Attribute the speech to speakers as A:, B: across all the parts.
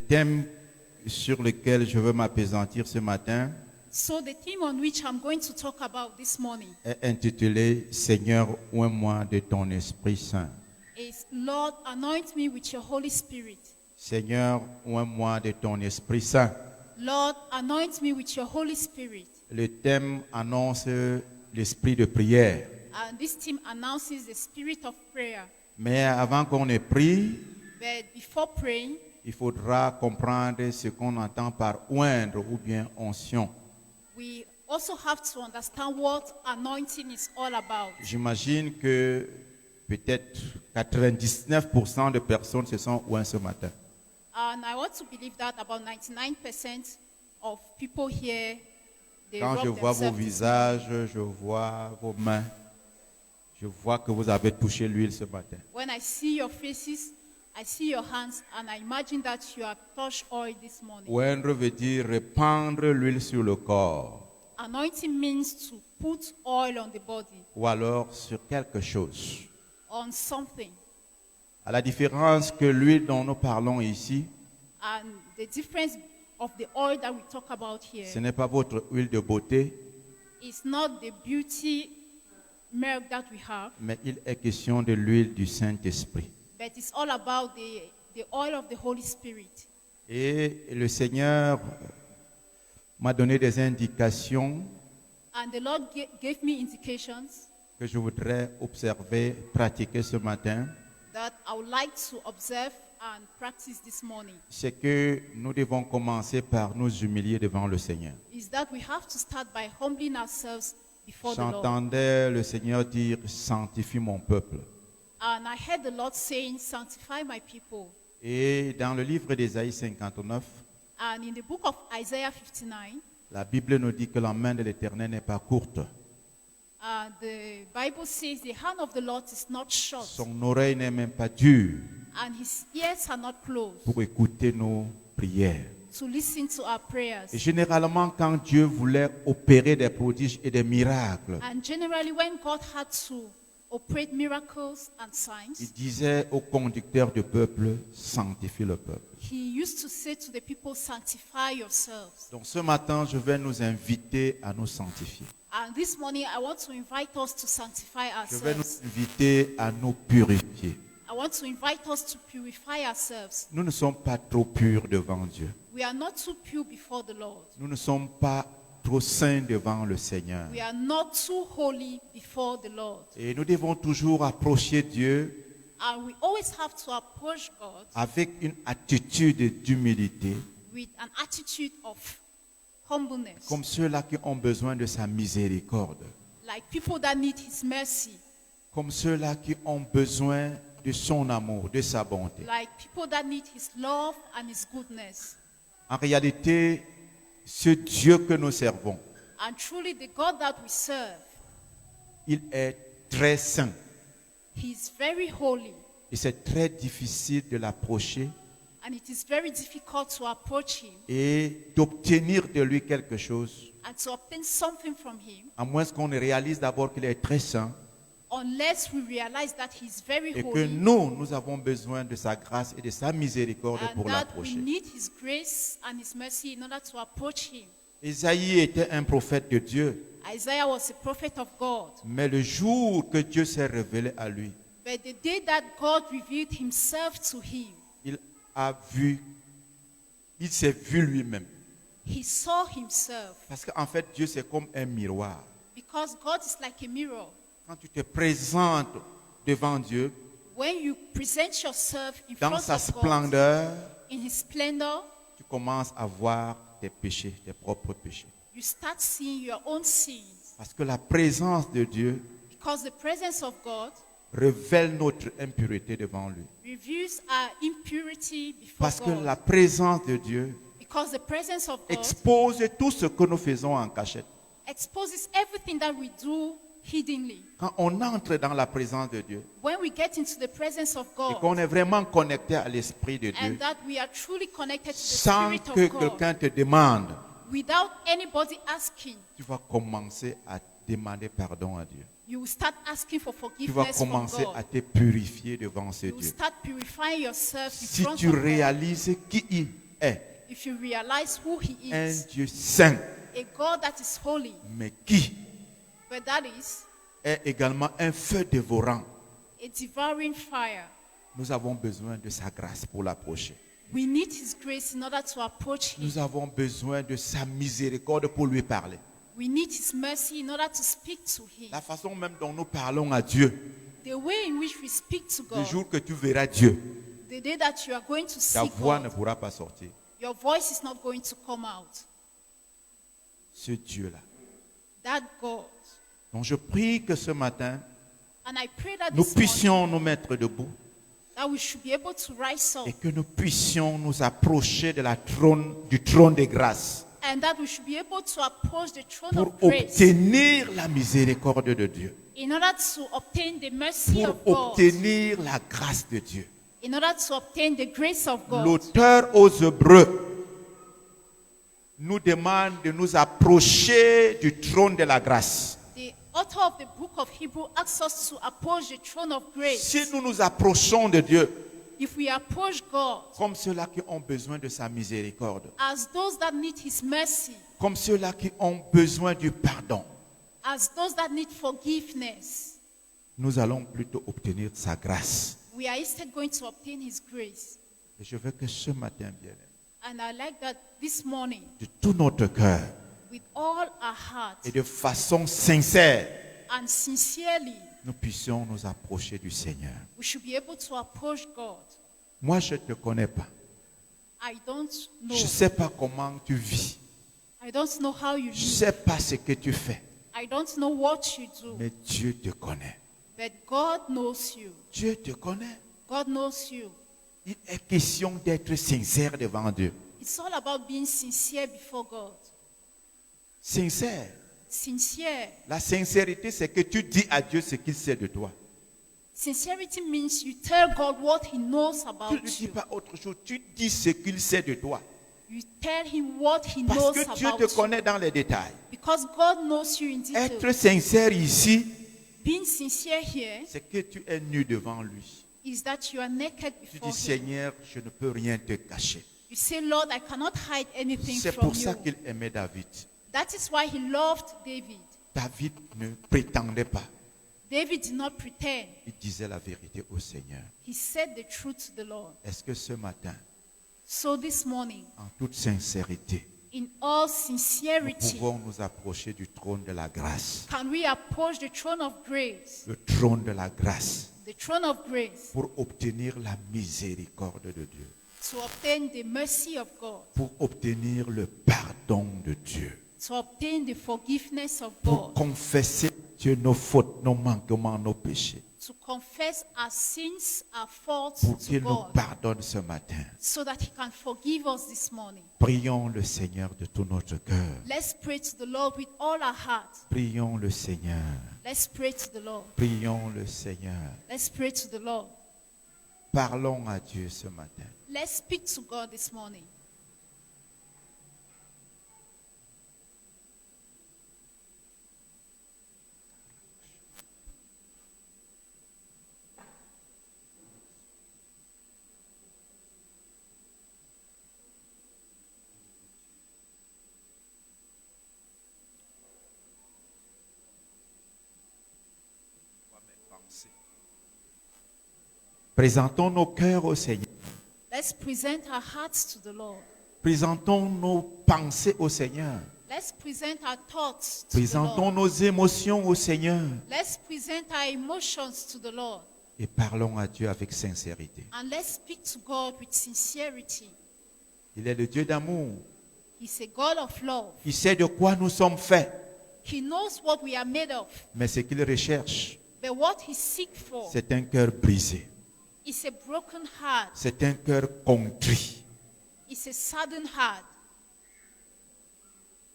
A: thème sur lequel je veux m'appesantir ce matin
B: So the theme on which I'm going to talk about this morning
A: est intitulé Seigneur, oins-moi de ton Esprit Saint.
B: is Lord, anoint me with your Holy Spirit.
A: Seigneur, oins-moi de ton Esprit Saint.
B: Lord, anoint me with your Holy Spirit.
A: Le thème annonce l'esprit de prière.
B: And this theme announces the spirit of prayer.
A: Mais avant qu'on ne prie,
B: But before praying,
A: il faudra comprendre ce qu'on entend par oindre ou bien onction.
B: we also have to understand what anointing is all about.
A: J'imagine que peut-être 99% de personnes se sont oints ce matin.
B: And I want to believe that about 99% of people here, they
A: Quand je
B: rub
A: vois vos
B: themselves this
A: visages, je vois vos mains, je vois que vous avez touché l'huile ce matin.
B: When I see your faces, I see your hands, and I imagine that you have touched oil this morning.
A: Oindre veut dire répandre l'huile sur le corps
B: Anointing means to put oil on the body,
A: ou alors sur quelque chose.
B: on something.
A: À la différence que l'huile dont nous parlons ici,
B: And the difference of the oil that we talk about here
A: ce n'est pas votre huile de beauté,
B: is not the beauty milk that we have,
A: mais il est question de l'huile du Saint-Esprit.
B: but it's all about the oil of the Holy Spirit.
A: Et le Seigneur m'a donné des indications
B: And the Lord gave me indications
A: que je voudrais observer, pratiquer ce matin.
B: that I would like to observe and practice this morning.
A: C'est que nous devons commencer par nous humilier devant le Seigneur.
B: Is that we have to start by humbling ourselves before the Lord.
A: J'entendais le Seigneur dire « Sanctifie mon peuple ».
B: And I heard the Lord saying, sanctify my people.
A: Et dans le livre d'Ésaïe 59,
B: And in the book of Isaiah 59,
A: la Bible nous dit que la main de l'Éternel n'est pas courte.
B: the Bible says the hand of the Lord is not short,
A: Son oreille n'est même pas dure
B: and his ears are not closed
A: pour écouter nos prières.
B: to listen to our prayers.
A: Et généralement, quand Dieu voulait opérer des prodiges et des miracles,
B: And generally, when God had to operate miracles and signs,
A: il disait aux conducteurs du peuple, sanctifie le peuple.
B: he used to say to the people, sanctify yourselves.
A: Donc ce matin, je vais nous inviter à nous sanctifier.
B: And this morning, I want to invite us to sanctify
A: Je vais nous
B: ourselves.
A: inviter à nous purifier.
B: I want to invite us to purify ourselves.
A: Nous ne sommes pas trop purs devant Dieu.
B: We are not too pure before the Lord.
A: Nous ne sommes pas trop saints devant le Seigneur.
B: We are not too holy before the Lord.
A: Et nous devons toujours approcher Dieu
B: And we always have to approach God
A: avec une attitude d'humilité,
B: with an attitude of humbleness,
A: comme ceux-là qui ont besoin de sa miséricorde,
B: like people that need his mercy,
A: comme ceux-là qui ont besoin de son amour, de sa bonté.
B: like people that need his love and his goodness.
A: En réalité, ce Dieu que nous servons,
B: And truly, the God that we serve,
A: il est très saint.
B: he is very holy,
A: Et c'est très difficile de l'approcher
B: and it is very difficult to approach him
A: et d'obtenir de lui quelque chose,
B: and to obtain something from him
A: à moins qu'on ne réalise d'abord qu'il est très saint
B: unless we realize that he is very
A: et que
B: holy
A: nous avons besoin de sa grâce et de sa miséricorde
B: and
A: pour
B: that we
A: l'approcher.
B: need his grace and his mercy in order to approach him.
A: Isaïe était un prophète de Dieu,
B: Isaiah was a prophet of God,
A: mais le jour que Dieu s'est révélé à lui,
B: but the day that God revealed himself to him,
A: il s'est vu lui-même.
B: he saw himself,
A: Parce qu'en fait, Dieu c'est comme un miroir.
B: because God is like a mirror.
A: Quand tu te présentes devant Dieu,
B: When you present yourself in
A: dans
B: front
A: sa
B: of God,
A: splendeur,
B: in his splendor,
A: tu commences à voir tes péchés, tes propres péchés.
B: you start seeing your own sins,
A: Parce que la présence de Dieu
B: because the presence of God
A: révèle notre impureté devant lui.
B: reveals our impurity before
A: Parce que
B: God,
A: la présence de Dieu
B: because the presence of God
A: expose tout ce que nous faisons en cachette.
B: exposes everything that we do hiddenly.
A: Quand on entre dans la présence de Dieu
B: When we get into the presence of
A: et
B: God,
A: qu'on est vraiment connecté à l'Esprit de Dieu,
B: and that we are truly connected to the
A: sans
B: Spirit
A: que
B: of God,
A: quelqu'un te demande,
B: without anybody asking,
A: tu vas commencer à demander pardon à Dieu.
B: you will start asking for
A: Tu vas
B: forgiveness from
A: commencer à
B: God.
A: te purifier devant ce
B: You will
A: Dieu.
B: start purifying yourself in
A: Si
B: front
A: tu
B: of God.
A: réalises qui est
B: if you realize who he
A: un
B: is,
A: Dieu saint,
B: a God that is holy,
A: mais qui
B: but that is
A: est également un feu dévorant,
B: a devouring fire,
A: nous avons besoin de sa grâce pour l'approcher.
B: we need his grace in order to approach him.
A: Nous avons besoin de sa miséricorde pour lui parler.
B: We need his mercy in order to speak to him.
A: La façon même dont nous parlons à Dieu,
B: The way in which we speak to
A: le
B: God,
A: jour que tu verras Dieu,
B: the day that you are going to
A: ta
B: see
A: voix ne
B: God,
A: pourra pas sortir.
B: your voice is not going to come out.
A: Ce Dieu-là.
B: That God.
A: Donc je prie que ce matin,
B: And I pray that
A: nous
B: this morning,
A: puissions nous mettre debout
B: that we should be able to rise up
A: et que nous puissions nous approcher du trône de grâce
B: and that we should be able to approach the throne
A: pour
B: of grace
A: obtenir la miséricorde de Dieu,
B: in order to obtain the mercy
A: pour
B: of God,
A: obtenir la grâce de Dieu.
B: in order to obtain the grace of God.
A: L'auteur aux Hébreux nous demande de nous approcher du trône de la grâce.
B: The author of the book of Hebrew asks us to approach the throne of grace.
A: Si nous nous approchons de Dieu,
B: If we approach God
A: comme ceux-là qui ont besoin de sa miséricorde,
B: as those that need his mercy,
A: comme ceux-là qui ont besoin du pardon,
B: as those that need forgiveness,
A: nous allons plutôt obtenir sa grâce.
B: we are instead going to obtain his grace.
A: Et je veux que ce matin, bien,
B: And I like that this morning,
A: de tout notre cœur
B: with all our heart
A: et de façon sincère,
B: and sincerely,
A: nous puissions nous approcher du Seigneur.
B: we should be able to approach God.
A: Moi, je ne te connais pas.
B: I don't know.
A: Je ne sais pas comment tu vis.
B: I don't know how you
A: Je ne
B: live.
A: sais pas ce que tu fais.
B: I don't know what you do.
A: Mais Dieu te connaît.
B: But God knows you.
A: Dieu te connaît.
B: God knows you.
A: Il est question d'être sincère devant Dieu.
B: It's all about being sincere before God.
A: Sincère.
B: Sincere.
A: La sincérité, c'est que tu dis à Dieu ce qu'il sait de toi.
B: Sincerity means you tell God what he knows
A: Tu
B: about
A: ne dis
B: you.
A: pas autre chose. Tu dis ce qu'il sait de toi.
B: You tell him what he
A: Parce
B: knows
A: que Dieu
B: about
A: te
B: you.
A: connaît dans les détails.
B: Because God knows you in detail.
A: Être sincère ici,
B: Being sincere here
A: c'est que tu es nu devant lui.
B: is that you are naked
A: Tu
B: before
A: dis,
B: him.
A: Seigneur, je ne peux rien te cacher.
B: You say, Lord, I cannot hide anything
A: C'est
B: from
A: pour ça
B: you.
A: qu'il aimait David.
B: That is why he loved David.
A: David ne prétendait pas.
B: David did not pretend.
A: Il disait la vérité au Seigneur.
B: He said the truth to the Lord.
A: Est-ce que ce matin,
B: So this morning,
A: en toute sincérité,
B: in all
A: nous
B: sincerity,
A: pouvons nous approcher du trône de la grâce?
B: can we approach the throne of grace?
A: Le trône de la grâce
B: The throne of grace
A: pour obtenir la miséricorde de Dieu,
B: to obtain the mercy of God,
A: pour obtenir le pardon de Dieu,
B: to obtain the forgiveness of
A: pour
B: God,
A: confesser Dieu nos fautes, nos manquements, nos péchés,
B: to confess our sins, our faults
A: pour
B: to
A: qu'il nous
B: God,
A: pardonne ce matin.
B: so that he can forgive us this morning.
A: Prions le Seigneur de tout notre cœur.
B: Let's pray to the Lord with all our heart.
A: Prions le Seigneur.
B: Let's pray to the Lord.
A: Prions le Seigneur.
B: Let's pray to the Lord.
A: Parlons à Dieu ce matin.
B: Let's speak to God this morning.
A: Présentons nos cœurs au Seigneur.
B: Let's present our hearts to the Lord.
A: Présentons nos pensées au Seigneur.
B: Let's present our thoughts to the
A: Présentons
B: Lord.
A: nos émotions au Seigneur.
B: Let's present our emotions to the Lord.
A: Et parlons à Dieu avec sincérité.
B: And let's speak to God with sincerity.
A: Il est le Dieu d'amour.
B: He's a God of love.
A: Il sait de quoi nous sommes faits.
B: He knows what we are made of.
A: Mais ce qu'il recherche,
B: But what he seeks for
A: c'est un cœur brisé.
B: is a broken heart.
A: C'est un cœur contrit.
B: It's a saddened heart.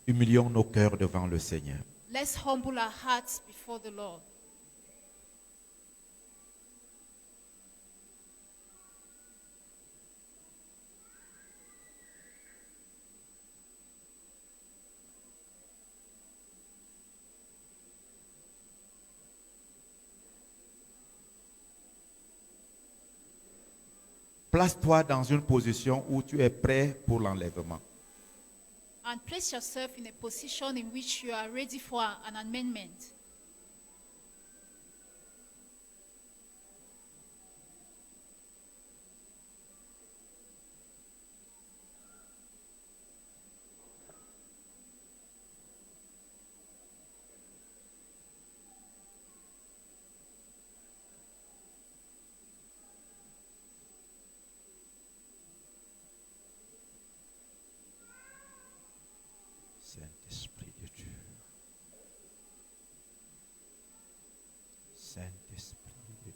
A: Humilions nos cœurs devant le Seigneur.
B: Let's humble our hearts before the Lord.
A: Place-toi dans une position où tu es prêt pour l'enlèvement.
B: And place yourself in a position in which you are ready for an amendment.
A: Saint-Esprit de Dieu. Saint-Esprit de Dieu.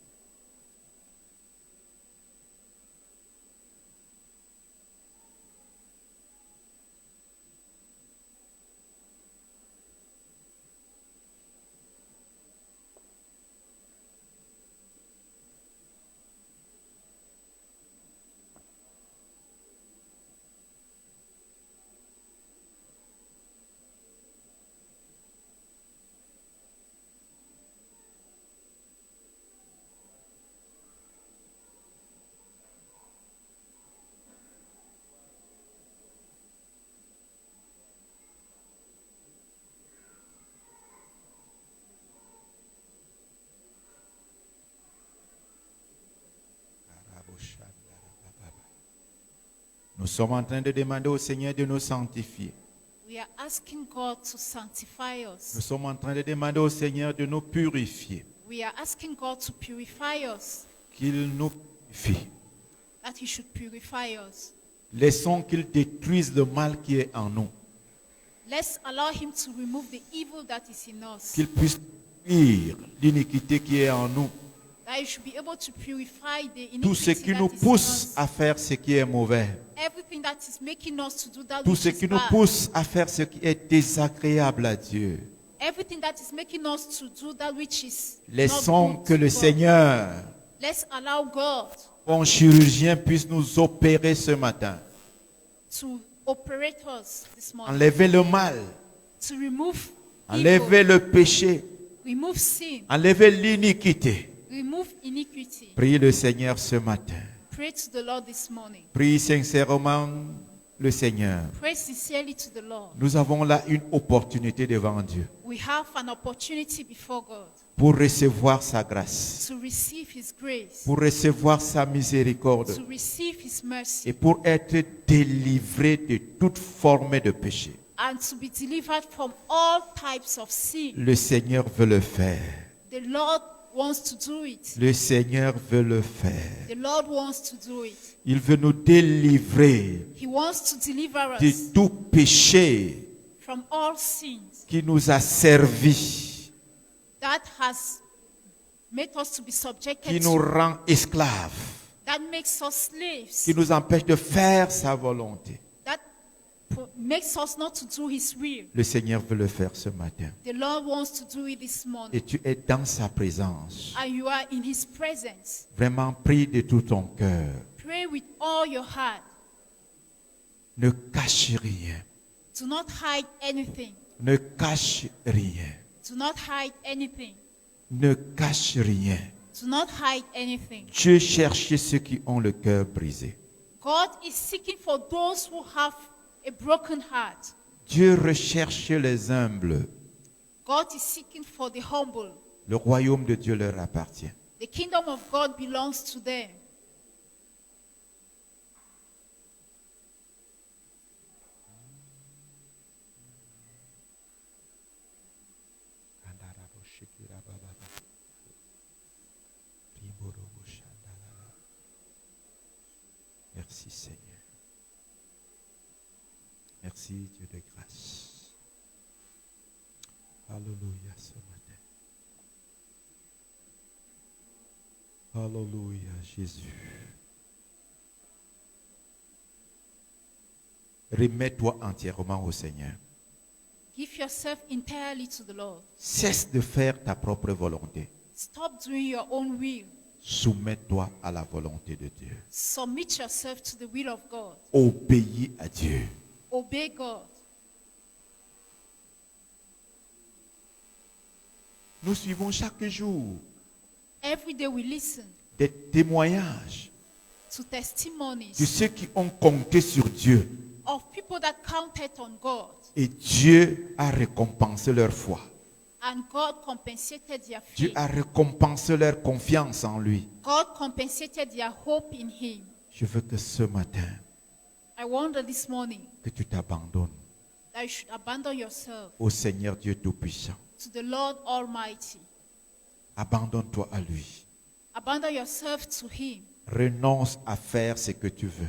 A: Nous sommes en train de demander au Seigneur de nous sanctifier.
B: We are asking God to sanctify
A: Nous
B: us.
A: sommes en train de demander au Seigneur de nous purifier.
B: We are asking God to purify us,
A: Qu'il nous purifie.
B: that He should purify us.
A: Laissons qu'il détruise le mal qui est en nous.
B: Let's allow Him to remove the evil that is in us.
A: Qu'il puisse détruire l'iniquité qui est en nous.
B: That He should be able to purify the
A: Tout ce
B: iniquity
A: qui
B: that
A: nous
B: is in
A: pousse
B: us.
A: à faire ce qui est mauvais.
B: Everything that is making us to do that
A: Tout
B: which
A: ce
B: is
A: qui nous
B: bad.
A: pousse à faire ce qui est désagréable à Dieu.
B: Everything that is making us to do that which is
A: Laissons
B: not good
A: que
B: to
A: le
B: God.
A: Seigneur,
B: Let's allow God
A: bon chirurgien, puisse nous opérer ce matin.
B: to operate us this morning.
A: Enlever le mal,
B: To remove
A: enlever
B: evil,
A: le péché,
B: remove sin,
A: enlever l'iniquité.
B: remove iniquity.
A: Prie le Seigneur ce matin.
B: Pray to the Lord this morning.
A: Prie sincèrement le Seigneur.
B: Pray sincerely to the Lord.
A: Nous avons là une opportunité devant Dieu
B: We have an opportunity before God
A: pour recevoir sa grâce,
B: to receive His grace,
A: pour recevoir sa miséricorde
B: to receive His mercy,
A: et pour être délivré de toute forme de péché.
B: and to be delivered from all types of sin.
A: Le Seigneur veut le faire.
B: The Lord wants to do it.
A: Le Seigneur veut le faire.
B: The Lord wants to do it.
A: Il veut nous délivrer
B: He wants to deliver
A: de
B: us
A: tout péché
B: from all sins
A: qui nous a servi,
B: that has made us to be
A: qui
B: subjected
A: nous
B: to,
A: rend esclaves,
B: that makes us slaves,
A: qui nous empêche de faire sa volonté.
B: that makes us not to do His will.
A: Le Seigneur veut le faire ce matin.
B: The Lord wants to do it this
A: Et
B: morning.
A: tu es dans sa présence.
B: And you are in His presence.
A: Vraiment, prie de tout ton cœur.
B: Pray with all your heart.
A: Ne cache rien.
B: Do not hide anything.
A: Ne cache rien.
B: Do not hide anything.
A: Ne cache rien.
B: Do not hide anything.
A: Dieu cherche ceux qui ont le cœur brisé.
B: God is seeking for those who have a broken heart.
A: Dieu recherche les humbles.
B: God is seeking for the humble.
A: Le royaume de Dieu leur appartient.
B: The kingdom of God belongs to them.
A: Merci Seigneur. Merci Dieu de grâce. Alléluia ce matin. Alléluia Jésus. Remets-toi entièrement au Seigneur.
B: Give yourself entirely to the Lord.
A: Cesse de faire ta propre volonté.
B: Stop doing your own will.
A: Soumets-toi à la volonté de Dieu.
B: Submit yourself to the will of God.
A: Obéis à Dieu.
B: Obey God.
A: Nous suivons chaque jour
B: Every day we listen
A: des témoignages
B: to testimonies
A: de ceux qui ont compté sur Dieu.
B: of people that counted on God,
A: Et Dieu a récompensé leur foi.
B: and God compensated their
A: Dieu
B: faith.
A: a récompensé leur confiance en lui.
B: God compensated their hope in Him.
A: Je veux que ce matin,
B: I wonder this morning
A: que tu t'abandonnes
B: that you should abandon yourself
A: au Seigneur Dieu Tout-Puissant.
B: to the Lord Almighty.
A: Abandonne-toi à lui.
B: Abandon yourself to Him.
A: Renonce à faire ce que tu veux.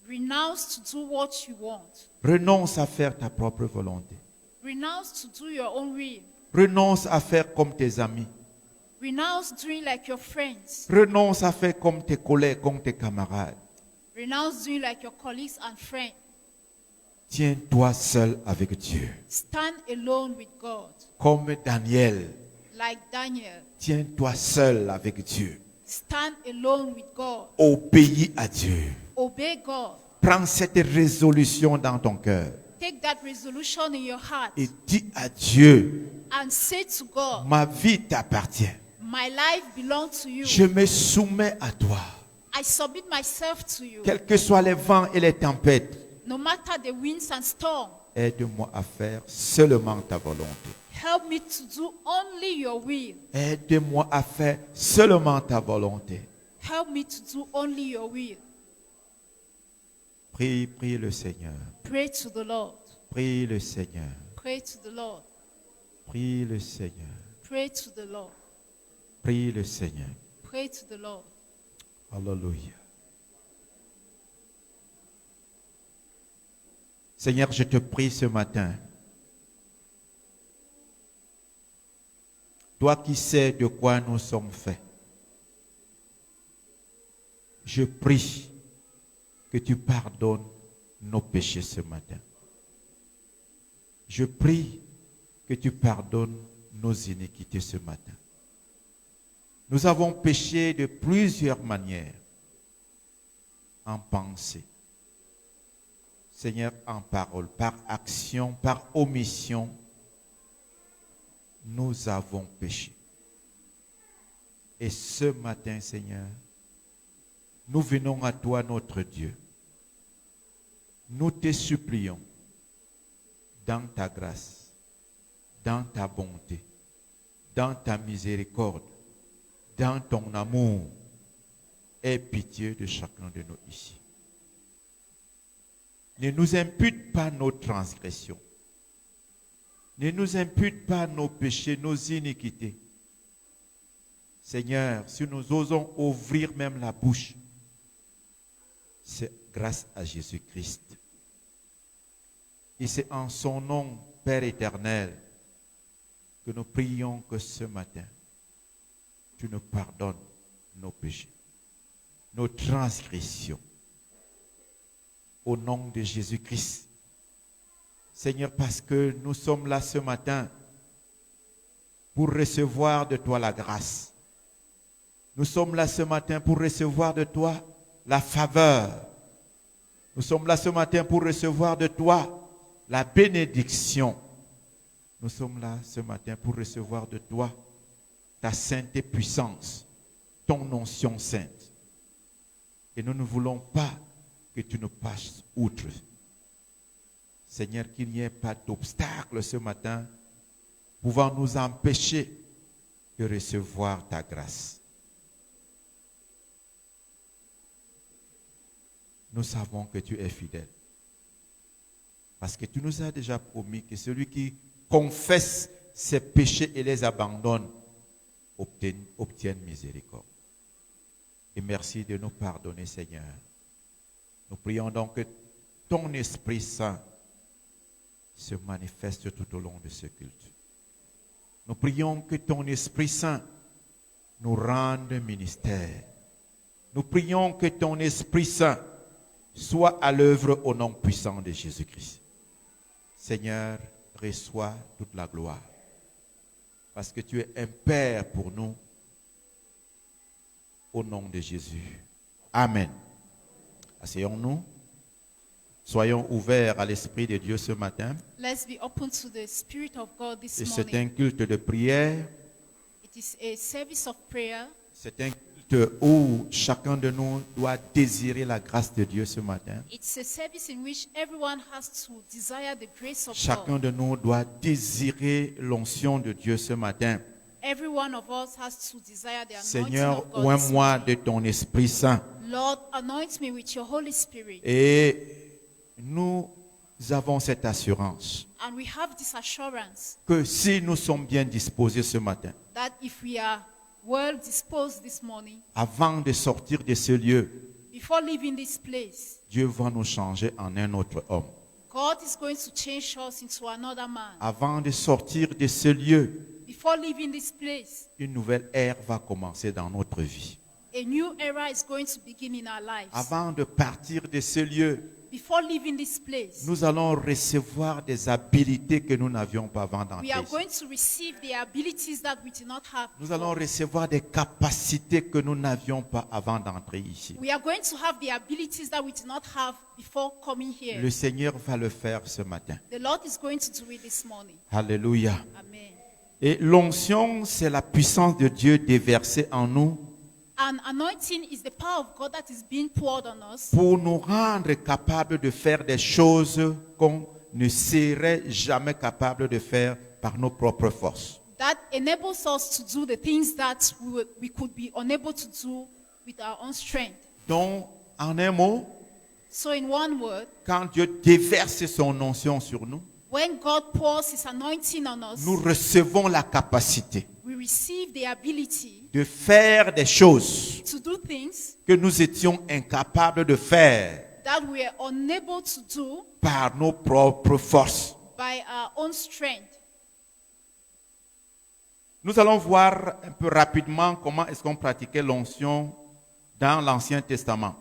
B: Renounce to do what you want.
A: Renonce à faire ta propre volonté.
B: Renounce to do your own will.
A: Renonce à faire comme tes amis.
B: Renounce doing like your friends.
A: Renonce à faire comme tes collègues, comme tes camarades.
B: Renounce doing like your colleagues and friends.
A: Tiens-toi seul avec Dieu.
B: Stand alone with God.
A: Comme Daniel,
B: Like Daniel.
A: tiens-toi seul avec Dieu.
B: Stand alone with God.
A: Obéis à Dieu.
B: Obey God.
A: Prends cette résolution dans ton cœur
B: Take that resolution in your heart
A: et dis à Dieu,
B: and say to God,
A: ma vie t'appartient.
B: my life belongs to you.
A: Je me soumets à toi.
B: I submit myself to you.
A: Quels que soient les vents et les tempêtes,
B: No matter the winds and storms,
A: aide-moi à faire seulement ta volonté.
B: help me to do only your will.
A: Aide-moi à faire seulement ta volonté.
B: Help me to do only your will.
A: Prie le Seigneur.
B: Pray to the Lord.
A: Prie le Seigneur.
B: Pray to the Lord.
A: Prie le Seigneur.
B: Pray to the Lord.
A: Prie le Seigneur.
B: Pray to the Lord.
A: Alléluia. Seigneur, je te prie ce matin. Toi qui sais de quoi nous sommes faits. Je prie que tu pardonnes nos péchés ce matin. Je prie que tu pardonnes nos iniquités ce matin. Nous avons péché de plusieurs manières. En pensée, Seigneur, en parole, par action, par omission, nous avons péché. Et ce matin, Seigneur, nous venons à toi, notre Dieu. Nous te supplions, dans ta grâce, dans ta bonté, dans ta miséricorde, dans ton amour, aie pitié de chacun de nous ici. Ne nous impute pas nos transgressions. Ne nous impute pas nos péchés, nos iniquités. Seigneur, si nous osons ouvrir même la bouche, c'est grâce à Jésus-Christ. Et c'est en son nom, Père éternel, que nous prions que ce matin, tu nous pardonnes nos péchés, nos transgressions. Au nom de Jésus-Christ. Seigneur, parce que nous sommes là ce matin pour recevoir de toi la grâce. Nous sommes là ce matin pour recevoir de toi la faveur. Nous sommes là ce matin pour recevoir de toi la bénédiction. Nous sommes là ce matin pour recevoir de toi ta sainteté puissance, ton onction sainte. Et nous ne voulons pas que tu nous passes outre. Seigneur, qu'il n'y ait pas d'obstacle ce matin pouvant nous empêcher de recevoir ta grâce. Nous savons que tu es fidèle. Parce que tu nous as déjà promis que celui qui confesse ses péchés et les abandonne obtienne miséricorde. Et merci de nous pardonner, Seigneur. Nous prions donc que ton Esprit Saint se manifeste tout au long de ce culte. Nous prions que ton Esprit Saint nous rende ministère. Nous prions que ton Esprit Saint soit à l'œuvre au nom puissant de Jésus-Christ. Seigneur, reçois toute la gloire. Parce que tu es un Père pour nous. Au nom de Jésus. Amen. Asseyons-nous. Soyons ouverts à l'Esprit de Dieu ce matin.
B: Let's be open to the Spirit of God this
A: Et c'est
B: morning.
A: un culte de prière.
B: It is a service of prayer.
A: C'est un culte où chacun de nous doit désirer la grâce de Dieu ce matin.
B: It's a service in which everyone has to desire the grace of
A: Chacun
B: God.
A: de nous doit désirer l'onction de Dieu ce matin.
B: Every one of us has to desire the anointing
A: Seigneur,
B: of God. This
A: oins-moi
B: morning.
A: de ton Esprit Saint.
B: Lord, anoint me with your Holy Spirit.
A: Et nous avons cette assurance
B: And we have this assurance
A: que si nous sommes bien disposés ce matin,
B: that if we are well disposed this morning,
A: avant de sortir de ce lieu,
B: before leaving this place,
A: Dieu va nous changer en un autre homme.
B: God is going to change us into another man.
A: Avant de sortir de ce lieu,
B: Before leaving this place,
A: une nouvelle ère va commencer dans notre vie.
B: a new era is going to begin in our lives.
A: Avant de partir de ce lieu,
B: Before leaving this place,
A: nous allons recevoir des habilités que nous n'avions pas avant d'entrer
B: we are
A: ici.
B: going to receive the abilities that we did not have
A: Nous allons
B: before.
A: recevoir des capacités que nous n'avions pas avant d'entrer ici.
B: We are going to have the abilities that we did not have before coming here.
A: Le Seigneur va le faire ce matin.
B: The Lord is going to do it this morning.
A: Alléluia.
B: Amen.
A: Et l'onction, c'est la puissance de Dieu déversée en nous
B: And anointing is the power of God that is being poured on us
A: pour nous rendre capables de faire des choses qu'on ne serait jamais capable de faire par nos propres forces.
B: that enables us to do the things that we could be unable to do with our own strength.
A: Donc, en un mot,
B: So in one word,
A: quand Dieu déverse son onction sur nous,
B: when God pours his anointing on us,
A: nous recevons la capacité
B: we receive the ability
A: de faire des choses
B: to do things
A: que nous étions incapables de faire
B: that we are unable to do
A: par nos propres forces.
B: by our own strength.
A: Nous allons voir un peu rapidement comment est-ce qu'on pratiquait l'onction dans l'Ancien Testament.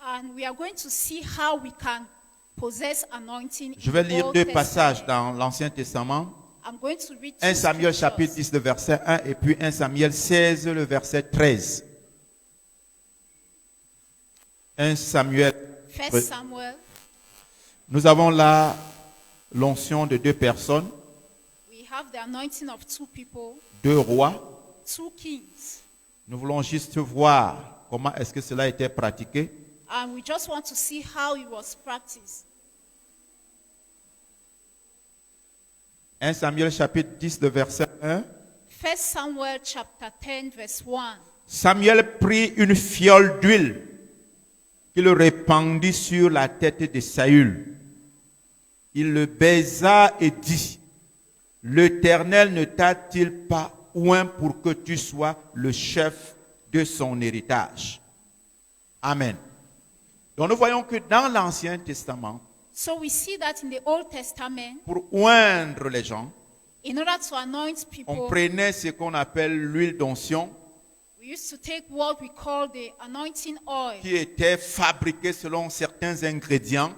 B: And we are going to see how we can possess anointing
A: Je vais
B: in the
A: lire
B: Old
A: deux
B: Testament.
A: passages dans l'Ancien Testament.
B: I'm going to read
A: 1
B: two
A: Samuel
B: scriptures.
A: chapitre 10, le verset 1 et puis 1 Samuel 16, le verset 13. 1 Samuel.
B: First Samuel,
A: Nous avons là l'onction de deux personnes,
B: we have the anointing of two people,
A: deux rois.
B: two kings.
A: Nous voulons juste voir comment est-ce que cela a été pratiqué.
B: And we just want to see how it was practiced.
A: 1 Samuel chapitre 10, le verset 1.
B: First Samuel chapter 10 verse 1.
A: Samuel prit une fiole d'huile qu'il répandit sur la tête de Saül. Il le baisa et dit, l'Éternel ne t'a-t-il pas oint pour que tu sois le chef de son héritage? Amen. Donc nous voyons que dans l'Ancien Testament,
B: So we see that in the Old Testament,
A: pour oindre les gens,
B: in order to anoint
A: on
B: people,
A: prenait ce qu'on appelle l'huile d'onction,
B: we used to take what we call the anointing oil
A: qui était fabriquée selon certains ingrédients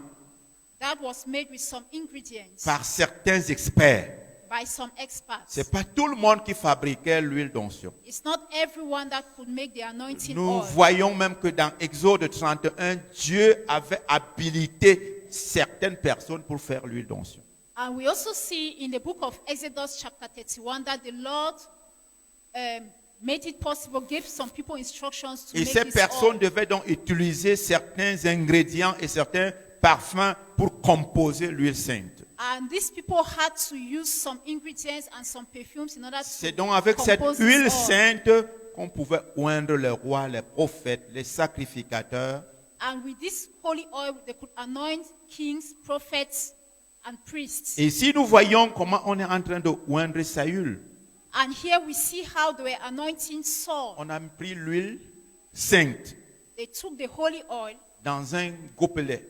B: that was made with some ingredients
A: par certains experts.
B: by some experts.
A: C'est pas tout le monde qui fabriquait l'huile d'onction.
B: It's not everyone that could make the anointing
A: Nous
B: oil.
A: voyons même que dans Exode 31, Dieu avait habilité certaines personnes pour faire l'huile d'onction.
B: And we also see in the book of Exodus chapter 31 that the Lord made it possible, gave some people instructions to
A: Et
B: make
A: ces
B: this
A: personnes
B: oil.
A: devaient donc utiliser certains ingrédients et certains parfums pour composer l'huile sainte.
B: And these people had to use some ingredients and some perfumes in order
A: C'est
B: to
A: donc avec cette
B: compose
A: huile
B: this oil.
A: sainte qu'on pouvait oindre les rois, les prophètes, les sacrificateurs.
B: And with this holy oil, they could anoint kings, prophets, and priests.
A: Et si nous voyons comment on est en train de oindre Saül,
B: And here we see how they were anointing Saul.
A: on a pris l'huile sainte
B: They took the holy oil
A: dans un gobelet,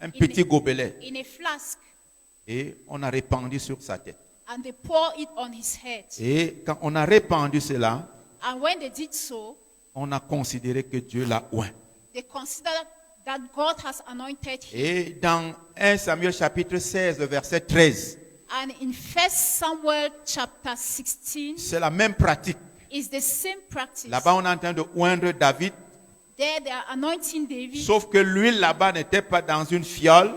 A: un
B: In
A: petit
B: the-
A: gobelet,
B: in a flask
A: et on a répandu sur sa tête.
B: and they poured it on his head.
A: Et quand on a répandu cela,
B: And when they did so,
A: on a considéré que Dieu l'a oint.
B: they considered that God has anointed him.
A: Et dans 1 Samuel chapitre 16, le verset 13,
B: And in 1 Samuel chapter 16
A: c'est la même pratique.
B: is the same practice.
A: Là-bas, on est en train de oindre David,
B: There they are anointing David,
A: sauf que l'huile là-bas n'était pas dans une fiole,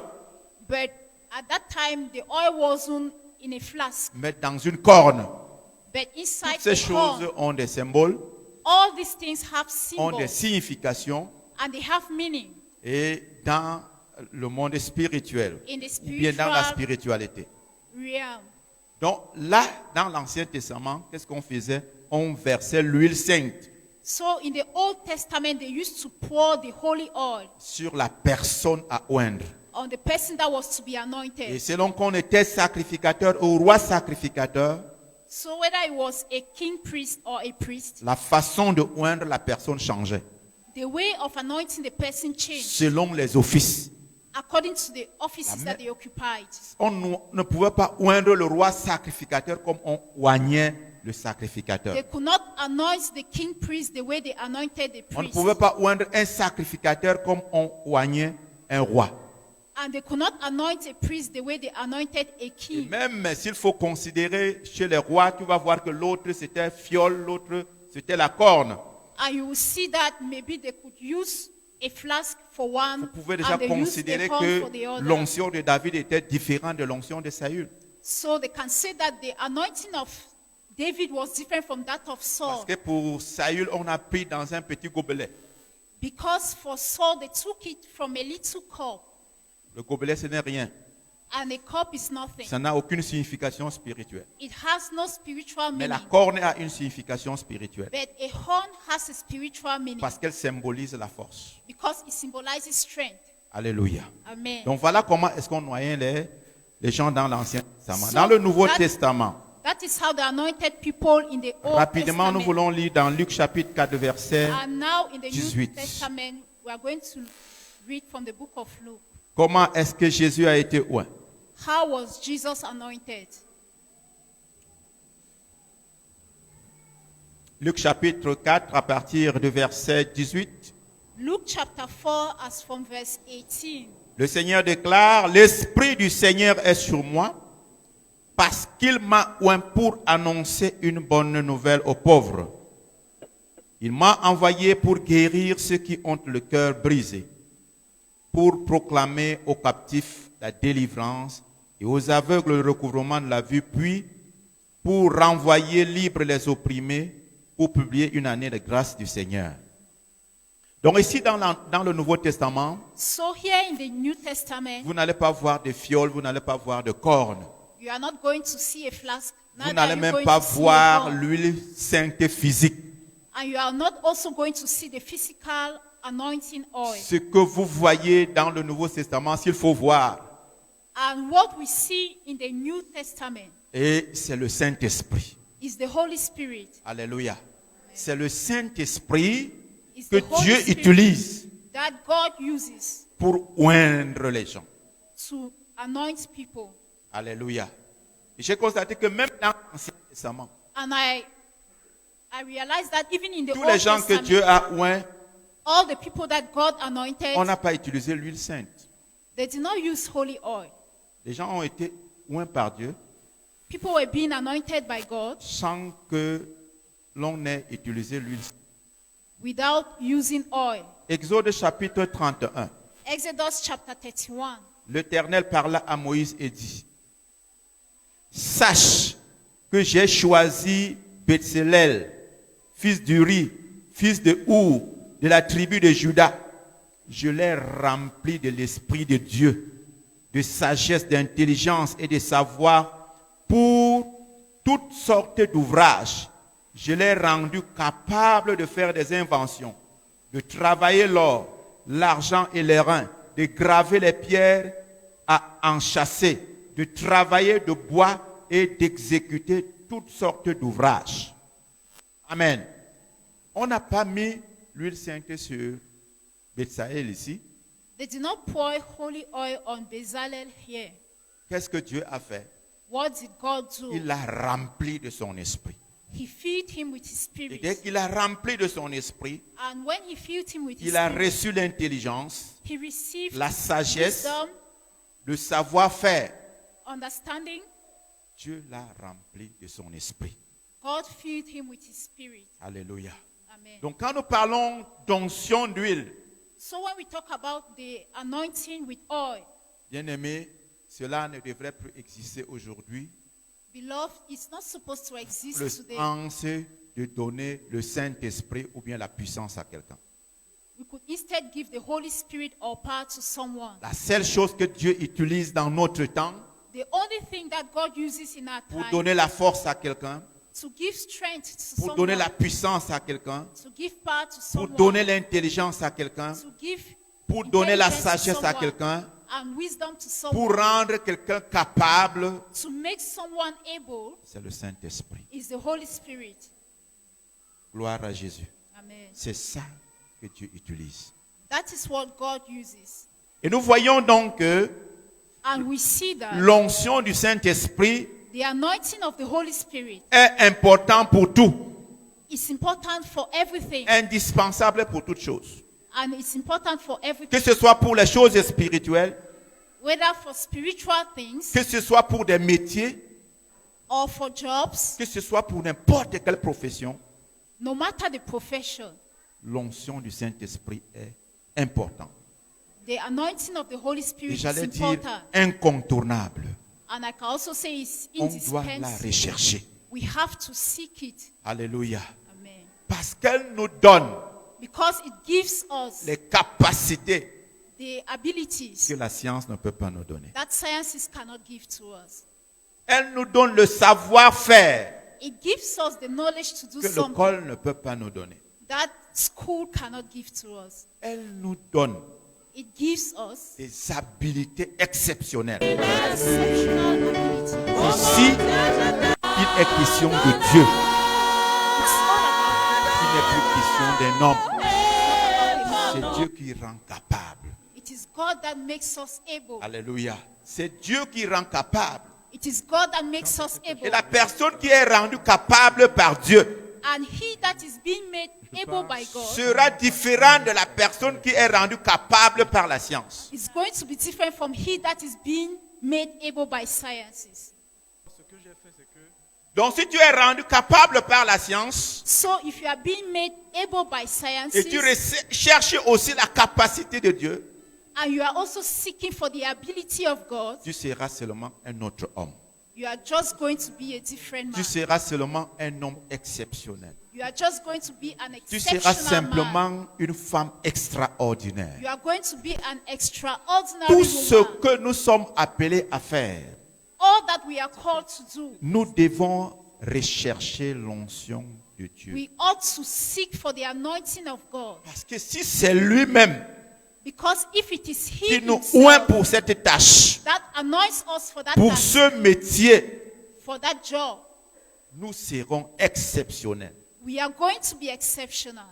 B: but at that time the oil wasn't in a flask,
A: mais dans une corne.
B: but inside
A: Toutes ces
B: the
A: choses
B: horn.
A: ont des symboles.
B: All these things have
A: ont des
B: symbols
A: significations
B: and they have meaning
A: et dans le monde spirituel,
B: in the
A: ou bien dans la
B: spiritual
A: spiritualité.
B: realm.
A: Donc là, dans l'Ancien Testament, qu'est-ce qu'on faisait? On versait l'huile sainte
B: So in the Old Testament, they used to pour the holy oil
A: sur la personne à oindre.
B: on the person that was to be
A: Et
B: anointed.
A: selon qu'on était sacrificateur ou roi sacrificateur,
B: So whether it was a king priest or a priest,
A: la façon de oindre la personne changeait
B: the way of anointing the person changed
A: selon les offices.
B: according to the offices
A: Amen.
B: that they occupied.
A: On ne pouvait pas oindre le roi sacrificateur comme on oignait le sacrificateur.
B: They could not anoint the king priest the way they anointed the
A: On ne
B: priest.
A: pouvait pas oindre un sacrificateur comme on oignait un roi.
B: And they could not anoint a priest the way they anointed a
A: Et
B: king.
A: même s'il faut considérer chez les rois, tu vas voir que l'autre c'était fiole, l'autre c'était la corne.
B: And you will see that maybe they could use a flask for
A: Vous
B: one
A: pouvez déjà
B: and they used
A: considérer
B: a horn for the
A: que
B: other.
A: l'onction de David était différente de l'onction de Saül.
B: So they can say that the anointing of David was different from that of
A: Parce
B: Saul.
A: que pour Saül, on a pris dans un petit gobelet.
B: Because for Saul, they took it from a little cup.
A: Le gobelet, ce n'est rien.
B: And a cup is nothing.
A: Ça n'a aucune signification spirituelle.
B: It has no spiritual
A: Mais la
B: meaning.
A: corne a une signification spirituelle.
B: But a horn has a spiritual meaning.
A: Parce qu'elle symbolise la force.
B: Because it symbolizes strength.
A: Alléluia.
B: Amen.
A: Donc voilà comment est-ce qu'on noyait les gens dans l'Ancien Testament.
B: So
A: Dans le Nouveau
B: that-
A: Testament,
B: That is how they anointed people in the Old
A: rapidement, nous
B: Testament.
A: voulons lire dans Luc chapitre 4, verset
B: And now in the
A: 18.
B: New Testament, we are going to read from the book of Luke.
A: comment est-ce que Jésus a été oint.
B: How was Jesus anointed?
A: Luc chapitre 4 à partir du verset 18.
B: Luke chapter 4 as from verse 18.
A: Le Seigneur déclare, l'Esprit du Seigneur est sur moi parce qu'il m'a oint pour annoncer une bonne nouvelle aux pauvres. Il m'a envoyé pour guérir ceux qui ont le cœur brisé, pour proclamer aux captifs la délivrance et aux aveugles le recouvrement de la vue, puis pour renvoyer libres les opprimés, pour publier une année de grâce du Seigneur. Donc ici dans le Nouveau Testament,
B: So here in the New Testament,
A: vous n'allez pas voir de fioles, vous n'allez pas voir de cornes.
B: you are not going to see a flask.
A: Vous
B: Neither
A: n'allez
B: are you
A: même
B: going
A: pas
B: to see a
A: voir
B: horn.
A: l'huile sainte physique.
B: And you are not also going to see the physical anointing oil.
A: Ce que vous voyez dans le Nouveau Testament, s'il faut voir,
B: And what we see in the New Testament
A: et c'est le Saint-Esprit.
B: is the Holy Spirit.
A: Alléluia. C'est le Saint-Esprit
B: It's
A: que
B: the Holy
A: Dieu
B: Spirit
A: utilise
B: that God uses
A: pour oindre les gens.
B: to anoint people.
A: Alléluia. Et j'ai constaté que même dans l'Ancien Testament,
B: And I realized that even in the
A: tous
B: Old
A: les gens que
B: Testament,
A: Dieu a oints,
B: all the people that God anointed,
A: on n'a pas utilisé l'huile sainte.
B: they did not use holy oil.
A: Les gens ont été oints par Dieu
B: People were being anointed by God
A: sans que l'on ait utilisé l'huile sainte.
B: without using oil.
A: Exode chapitre 31.
B: Exodus chapter 31.
A: L'Éternel parla à Moïse et dit, sache que j'ai choisi Bétzalel, fils d'Uri, fils de Our, de la tribu de Juda. Je l'ai rempli de l'Esprit de Dieu, de sagesse, d'intelligence et de savoir pour toutes sortes d'ouvrages. Je l'ai rendu capable de faire des inventions, de travailler l'or, l'argent et les reins, de graver les pierres à enchâsser, de travailler de bois et d'exécuter toutes sortes d'ouvrages. Amen. On n'a pas mis l'huile sainte sur Bétzalel ici.
B: They did not pour holy oil on Bezalel here.
A: Qu'est-ce que Dieu a fait?
B: What did God do?
A: Il l'a rempli de son esprit.
B: He filled him with his
A: Et dès
B: spirit.
A: qu'il a rempli de son esprit,
B: And when he filled him with his
A: il a
B: spirit,
A: reçu l'intelligence,
B: he received
A: la sagesse,
B: wisdom,
A: le savoir-faire.
B: understanding.
A: Dieu l'a rempli de son esprit.
B: God filled him with his spirit.
A: Alléluia.
B: Amen.
A: Donc quand nous parlons d'onction d'huile,
B: So when we talk about the anointing with oil,
A: bien-aimé, cela ne devrait plus exister aujourd'hui.
B: beloved, it's not supposed to exist
A: Le
B: today.
A: sens de donner le Saint-Esprit ou bien la puissance à quelqu'un.
B: We could instead give the Holy Spirit or power to someone.
A: La seule chose que Dieu utilise dans notre temps
B: The only thing that God uses in our
A: pour
B: time
A: donner la force à quelqu'un,
B: to give strength to
A: pour
B: someone,
A: donner la puissance à quelqu'un,
B: to give power to
A: pour
B: someone,
A: donner l'intelligence à quelqu'un,
B: to give
A: pour donner la
B: intelligence to
A: sagesse à
B: someone,
A: quelqu'un,
B: and wisdom to
A: pour
B: someone,
A: rendre quelqu'un capable,
B: to make someone able,
A: c'est le Saint-Esprit.
B: is the Holy Spirit.
A: Gloire à Jésus.
B: Amen.
A: C'est ça que Dieu utilise.
B: That is what God uses.
A: Et nous voyons donc que
B: And we see that
A: l'onction du Saint-Esprit
B: the anointing of the Holy Spirit
A: est important pour tout,
B: is important for everything.
A: indispensable pour toutes choses.
B: And it's important for
A: Que
B: everything,
A: ce soit pour les choses spirituelles,
B: whether for spiritual things
A: que ce soit pour des métiers,
B: or for jobs,
A: que ce soit pour n'importe quelle profession,
B: no matter the profession.
A: l'onction du Saint-Esprit est importante.
B: The anointing of the Holy
A: Et
B: Spirit is
A: j'allais dire
B: important.
A: incontournable.
B: And I can also say it's
A: On doit la
B: indispensable.
A: rechercher.
B: We have to seek it.
A: Alléluia.
B: Amen.
A: Parce qu'elle nous donne
B: Because it gives us
A: les capacités
B: the abilities
A: que la science ne peut pas nous donner.
B: that sciences cannot give to us.
A: Elle nous donne le savoir-faire
B: It gives us the knowledge to do
A: que
B: something
A: l'école ne peut pas nous donner.
B: that school cannot give to us.
A: Elle nous donne
B: It gives us
A: des habiletés exceptionnelles.
B: exceptional abilities.
A: Ici, il est question de Dieu.
B: It's all
A: Il n'est plus question d'un homme.
B: about
A: C'est Dieu qui rend capable.
B: it is God that makes us able.
A: Alléluia. C'est Dieu qui rend capable.
B: It is God that makes us
A: Et
B: able.
A: la personne qui est rendue capable par Dieu
B: And he that is being made able by God
A: sera différent de la personne qui est rendue capable par la science.
B: is going to be different from he that is being made able by sciences.
A: Donc si tu es rendu capable par la science
B: So if you are being made able by
A: et tu
B: sciences
A: cherches aussi la capacité de Dieu,
B: and you are also seeking for the ability of God,
A: tu seras seulement un autre homme.
B: you are just going to be a different
A: Tu
B: man.
A: seras seulement un homme exceptionnel.
B: You are just going to be an
A: Tu seras
B: exceptional man.
A: simplement une femme extraordinaire.
B: You are going to be an extraordinary
A: Tout ce
B: woman.
A: que nous sommes appelés à faire,
B: All that we are called to do,
A: nous devons rechercher l'onction de Dieu.
B: we ought to seek for the anointing of God.
A: Parce que si c'est lui-même
B: Because if it is
A: qui
B: he
A: nous
B: himself
A: oint pour cette tâche,
B: that anoints us for that
A: pour
B: task,
A: ce métier,
B: for that job,
A: nous serons exceptionnels.
B: we are going to be exceptional.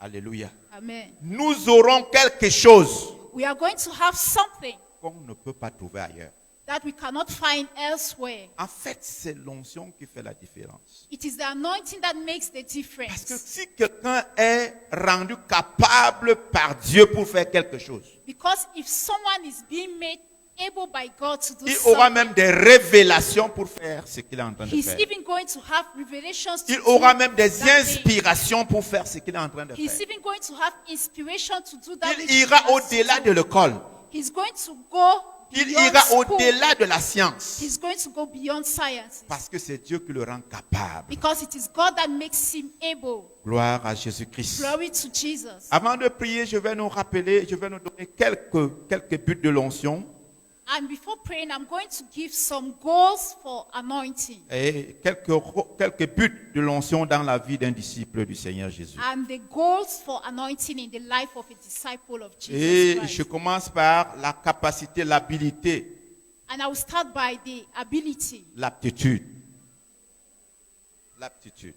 A: Alléluia.
B: Amen.
A: Nous aurons quelque chose
B: We are going to have something
A: qu'on ne peut pas trouver ailleurs.
B: that we cannot find elsewhere.
A: En fait, c'est l'onction qui fait la différence.
B: It is the anointing that makes the
A: Parce que
B: difference.
A: si quelqu'un est rendu capable par Dieu pour faire quelque chose,
B: Because if someone is being made able by God to do
A: il aura
B: something,
A: même des révélations pour faire ce qu'il est en train de
B: he's
A: faire.
B: even going to have revelations to
A: Il
B: do
A: aura même des
B: that thing.
A: inspirations pour faire ce qu'il est en train de
B: He's
A: faire.
B: even going to have inspiration to do that. which
A: Il
B: he
A: ira
B: has to
A: au-delà
B: do.
A: de l'école.
B: He's going to go
A: Il
B: beyond
A: ira
B: school.
A: au-delà de la science.
B: He's going to go beyond science.
A: Parce que c'est Dieu qui le rend capable.
B: Because it is God that makes him able.
A: Gloire à Jésus-Christ.
B: Glory to Jesus.
A: Avant de prier, je vais nous rappeler, je vais nous donner quelques buts de l'onction
B: And before praying, I'm going to give some goals for anointing.
A: et quelques buts de l'onction dans la vie d'un disciple du Seigneur Jésus.
B: And the goals for anointing in the life of a disciple of Jesus
A: Et je
B: Christ.
A: commence par la capacité, l'habilité,
B: And I will start by the ability,
A: l'aptitude. L'aptitude.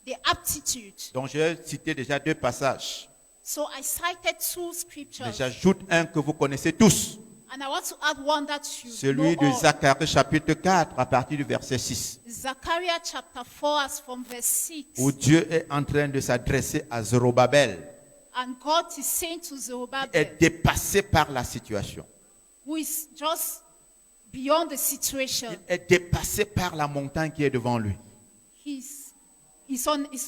B: the aptitude.
A: Donc j'ai cité déjà 2 passages.
B: So I cited 2
A: Mais
B: scriptures.
A: j'ajoute un que vous connaissez tous.
B: And I want to add one that you
A: Celui
B: know
A: de
B: all.
A: Zacharie chapitre 4 à partir du verset 6.
B: Zechariah chapter 4 as from verse 6.
A: Où Dieu est en train de s'adresser à Zorobabel.
B: And God is saying to
A: Est
B: Zerubbabel,
A: dépassé par la situation.
B: who is just beyond the situation.
A: Il est dépassé par la montagne qui est devant lui.
B: He's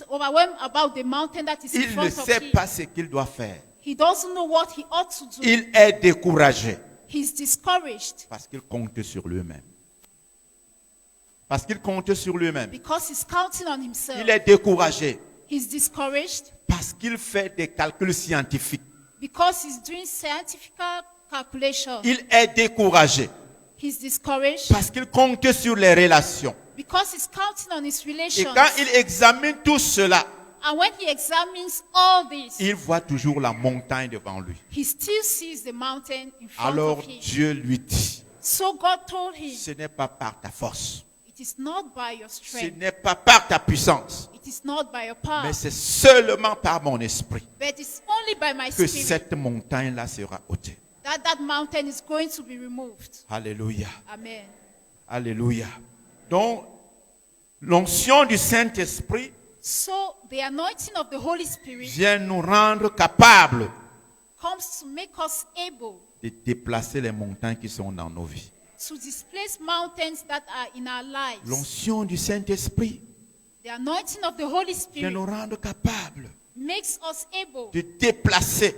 B: overwhelmed about the mountain that is in
A: Il
B: front
A: ne
B: of
A: sait
B: him.
A: pas ce qu'il doit faire.
B: He doesn't know what he ought to do.
A: Il est découragé
B: He's discouraged
A: parce qu'il compte sur lui-même. Parce qu'il compte sur lui-même.
B: because he's counting on himself.
A: Il est découragé
B: He's discouraged
A: parce qu'il fait des calculs scientifiques.
B: because he's doing scientific calculation.
A: Il est découragé
B: He's discouraged
A: parce qu'il compte sur les relations.
B: because he's counting on his
A: Et
B: relations.
A: quand il examine tout cela,
B: And when he examines all this,
A: il voit toujours la montagne devant lui.
B: he still sees the mountain in front
A: Alors
B: of him.
A: Dieu lui dit,
B: So God told him,
A: ce n'est pas par ta force,
B: it is not by your
A: ce
B: strength,
A: n'est pas par ta puissance,
B: it is not by your power,
A: mais c'est seulement par mon esprit
B: but it's only by my
A: que
B: spirit
A: cette montagne-là sera ôtée.
B: that mountain is going to be removed.
A: Alléluia.
B: Amen.
A: Alléluia. Donc, l'onction du Saint-Esprit
B: So the anointing of the Holy Spirit
A: vient nous rendre capables
B: comes to make us able
A: de déplacer les montagnes qui sont dans nos vies.
B: to displace mountains that are in our lives.
A: L'onction du Saint-Esprit
B: The anointing of the Holy
A: vient
B: Spirit
A: nous rendre capables
B: makes us able
A: de déplacer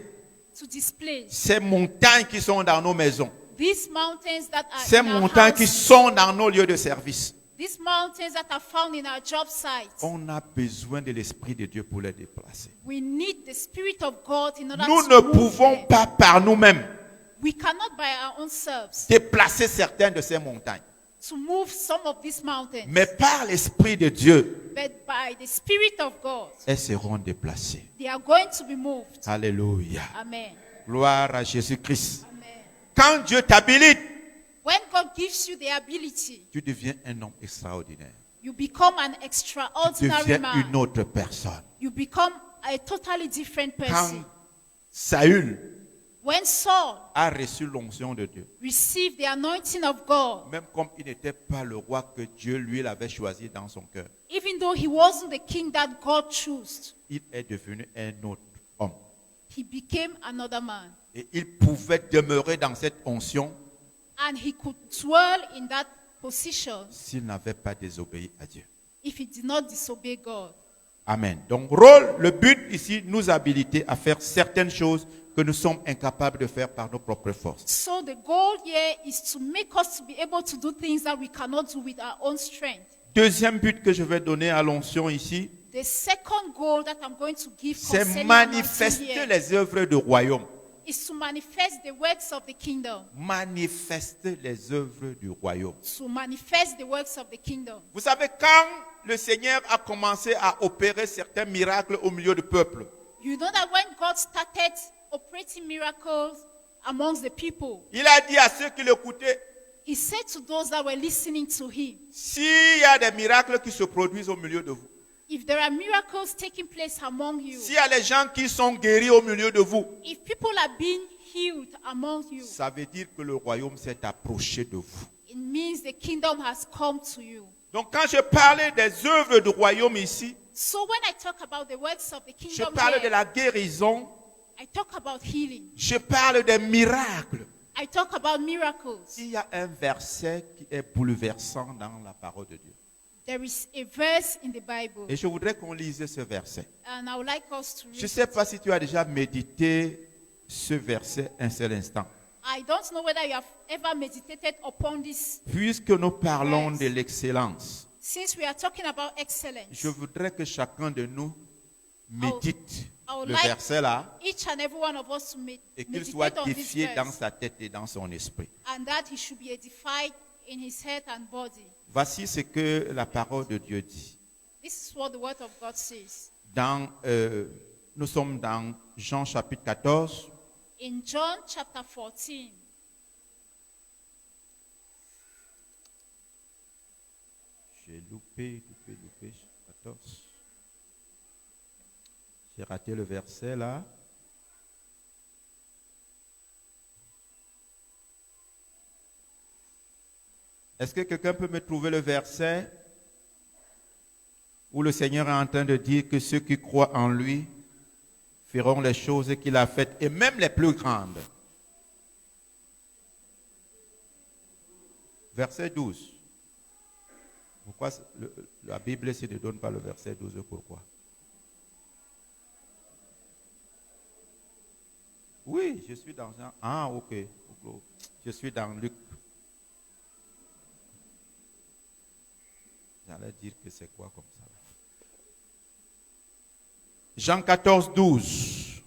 B: to displace
A: ces montagnes qui sont dans nos maisons,
B: these mountains that are
A: ces
B: in our
A: montagnes qui
B: houses,
A: sont dans nos lieux de service.
B: these mountains that are found in our job sites.
A: On a besoin de l'Esprit de Dieu pour les déplacer.
B: We need the Spirit of God in order
A: Nous
B: to
A: ne
B: move
A: pouvons
B: them.
A: pas par nous-mêmes
B: We cannot by our own selves
A: déplacer certaines de ces montagnes,
B: to move some of these mountains,
A: mais par l'Esprit de Dieu,
B: but by the Spirit of God,
A: elles seront déplacées.
B: they are going to be moved.
A: Alléluia.
B: Amen.
A: Gloire à Jésus-Christ.
B: Amen.
A: Quand Dieu t'habilite,
B: When God gives you the ability,
A: tu deviens un homme extraordinaire.
B: you become an
A: Tu
B: extraordinary
A: deviens
B: man.
A: une autre personne.
B: You become a totally different
A: Quand
B: person.
A: Saül
B: When Saul
A: a reçu l'onction de Dieu,
B: received the anointing of God,
A: même comme il n'était pas le roi que Dieu lui l'avait choisi dans son cœur,
B: even though he wasn't the king that God chose,
A: il est devenu un autre homme.
B: he became another man.
A: Et il pouvait demeurer dans cette onction
B: And he could dwell in that position
A: s'il n'avait pas désobéi à Dieu.
B: if he did not disobey God.
A: Amen. Donc, rôle, le but ici, nous habiliter à faire certaines choses que nous sommes incapables de faire par nos propres forces.
B: So the goal here is to make us to be able to do things that we cannot do with our own strength.
A: Deuxième but que je vais donner à l'onction ici,
B: The second goal that I'm going to give
A: c'est
B: concerning
A: manifester
B: anointing here
A: les œuvres du royaume.
B: is to manifest the works of the kingdom.
A: Manifester les œuvres du royaume.
B: To manifest the works of the kingdom.
A: Vous savez, quand le Seigneur a commencé à opérer certains miracles au milieu du peuple,
B: You know that when God started operating miracles amongst the people,
A: il a dit à ceux qui l'écoutaient,
B: he said to those that were listening to him,
A: s'il y a des miracles qui se produisent au milieu de vous,
B: if there are miracles taking place among you,
A: s'il y a des gens qui sont guéris au milieu de vous,
B: if people are being healed among you,
A: ça veut dire que le royaume s'est approché de vous.
B: it means the kingdom has come to you.
A: Donc quand je parlais des œuvres du royaume ici,
B: So when I talk about the works of the
A: je
B: kingdom
A: parle de
B: here,
A: la guérison,
B: I talk about healing.
A: je parle des miracles.
B: I talk about miracles.
A: Il y a un verset qui est bouleversant dans la parole de Dieu.
B: There is a verse in the Bible,
A: Et je voudrais qu'on lise ce verset.
B: and I would like us to
A: Je
B: read
A: ne sais
B: it.
A: pas si tu as déjà médité ce verset un seul instant.
B: I don't know whether you have ever meditated upon this.
A: Puisque nous parlons de l'excellence,
B: Since we are talking about excellence,
A: je voudrais que chacun de nous médite
B: I would
A: le
B: like
A: verset là
B: each and every one of us to
A: et qu'il soit
B: meditate on this
A: défié dans
B: verse,
A: sa tête et dans son esprit.
B: and that he should be edified in his head and body.
A: Voici ce que la parole de Dieu dit.
B: This is what the word of God says.
A: Nous sommes dans Jean chapitre 14.
B: In John chapter 14,
A: J'ai loupé. 14. J'ai raté le verset là. Est-ce que quelqu'un peut me trouver le verset où le Seigneur est en train de dire que ceux qui croient en lui feront les choses qu'il a faites et même les plus grandes? Verset 12. Pourquoi la Bible ne donne pas le verset 12? Pourquoi? Oui, je suis dans Jean. Ah, ok. Je suis dans Luc. J'allais dire que c'est quoi comme ça? Jean 14, 12.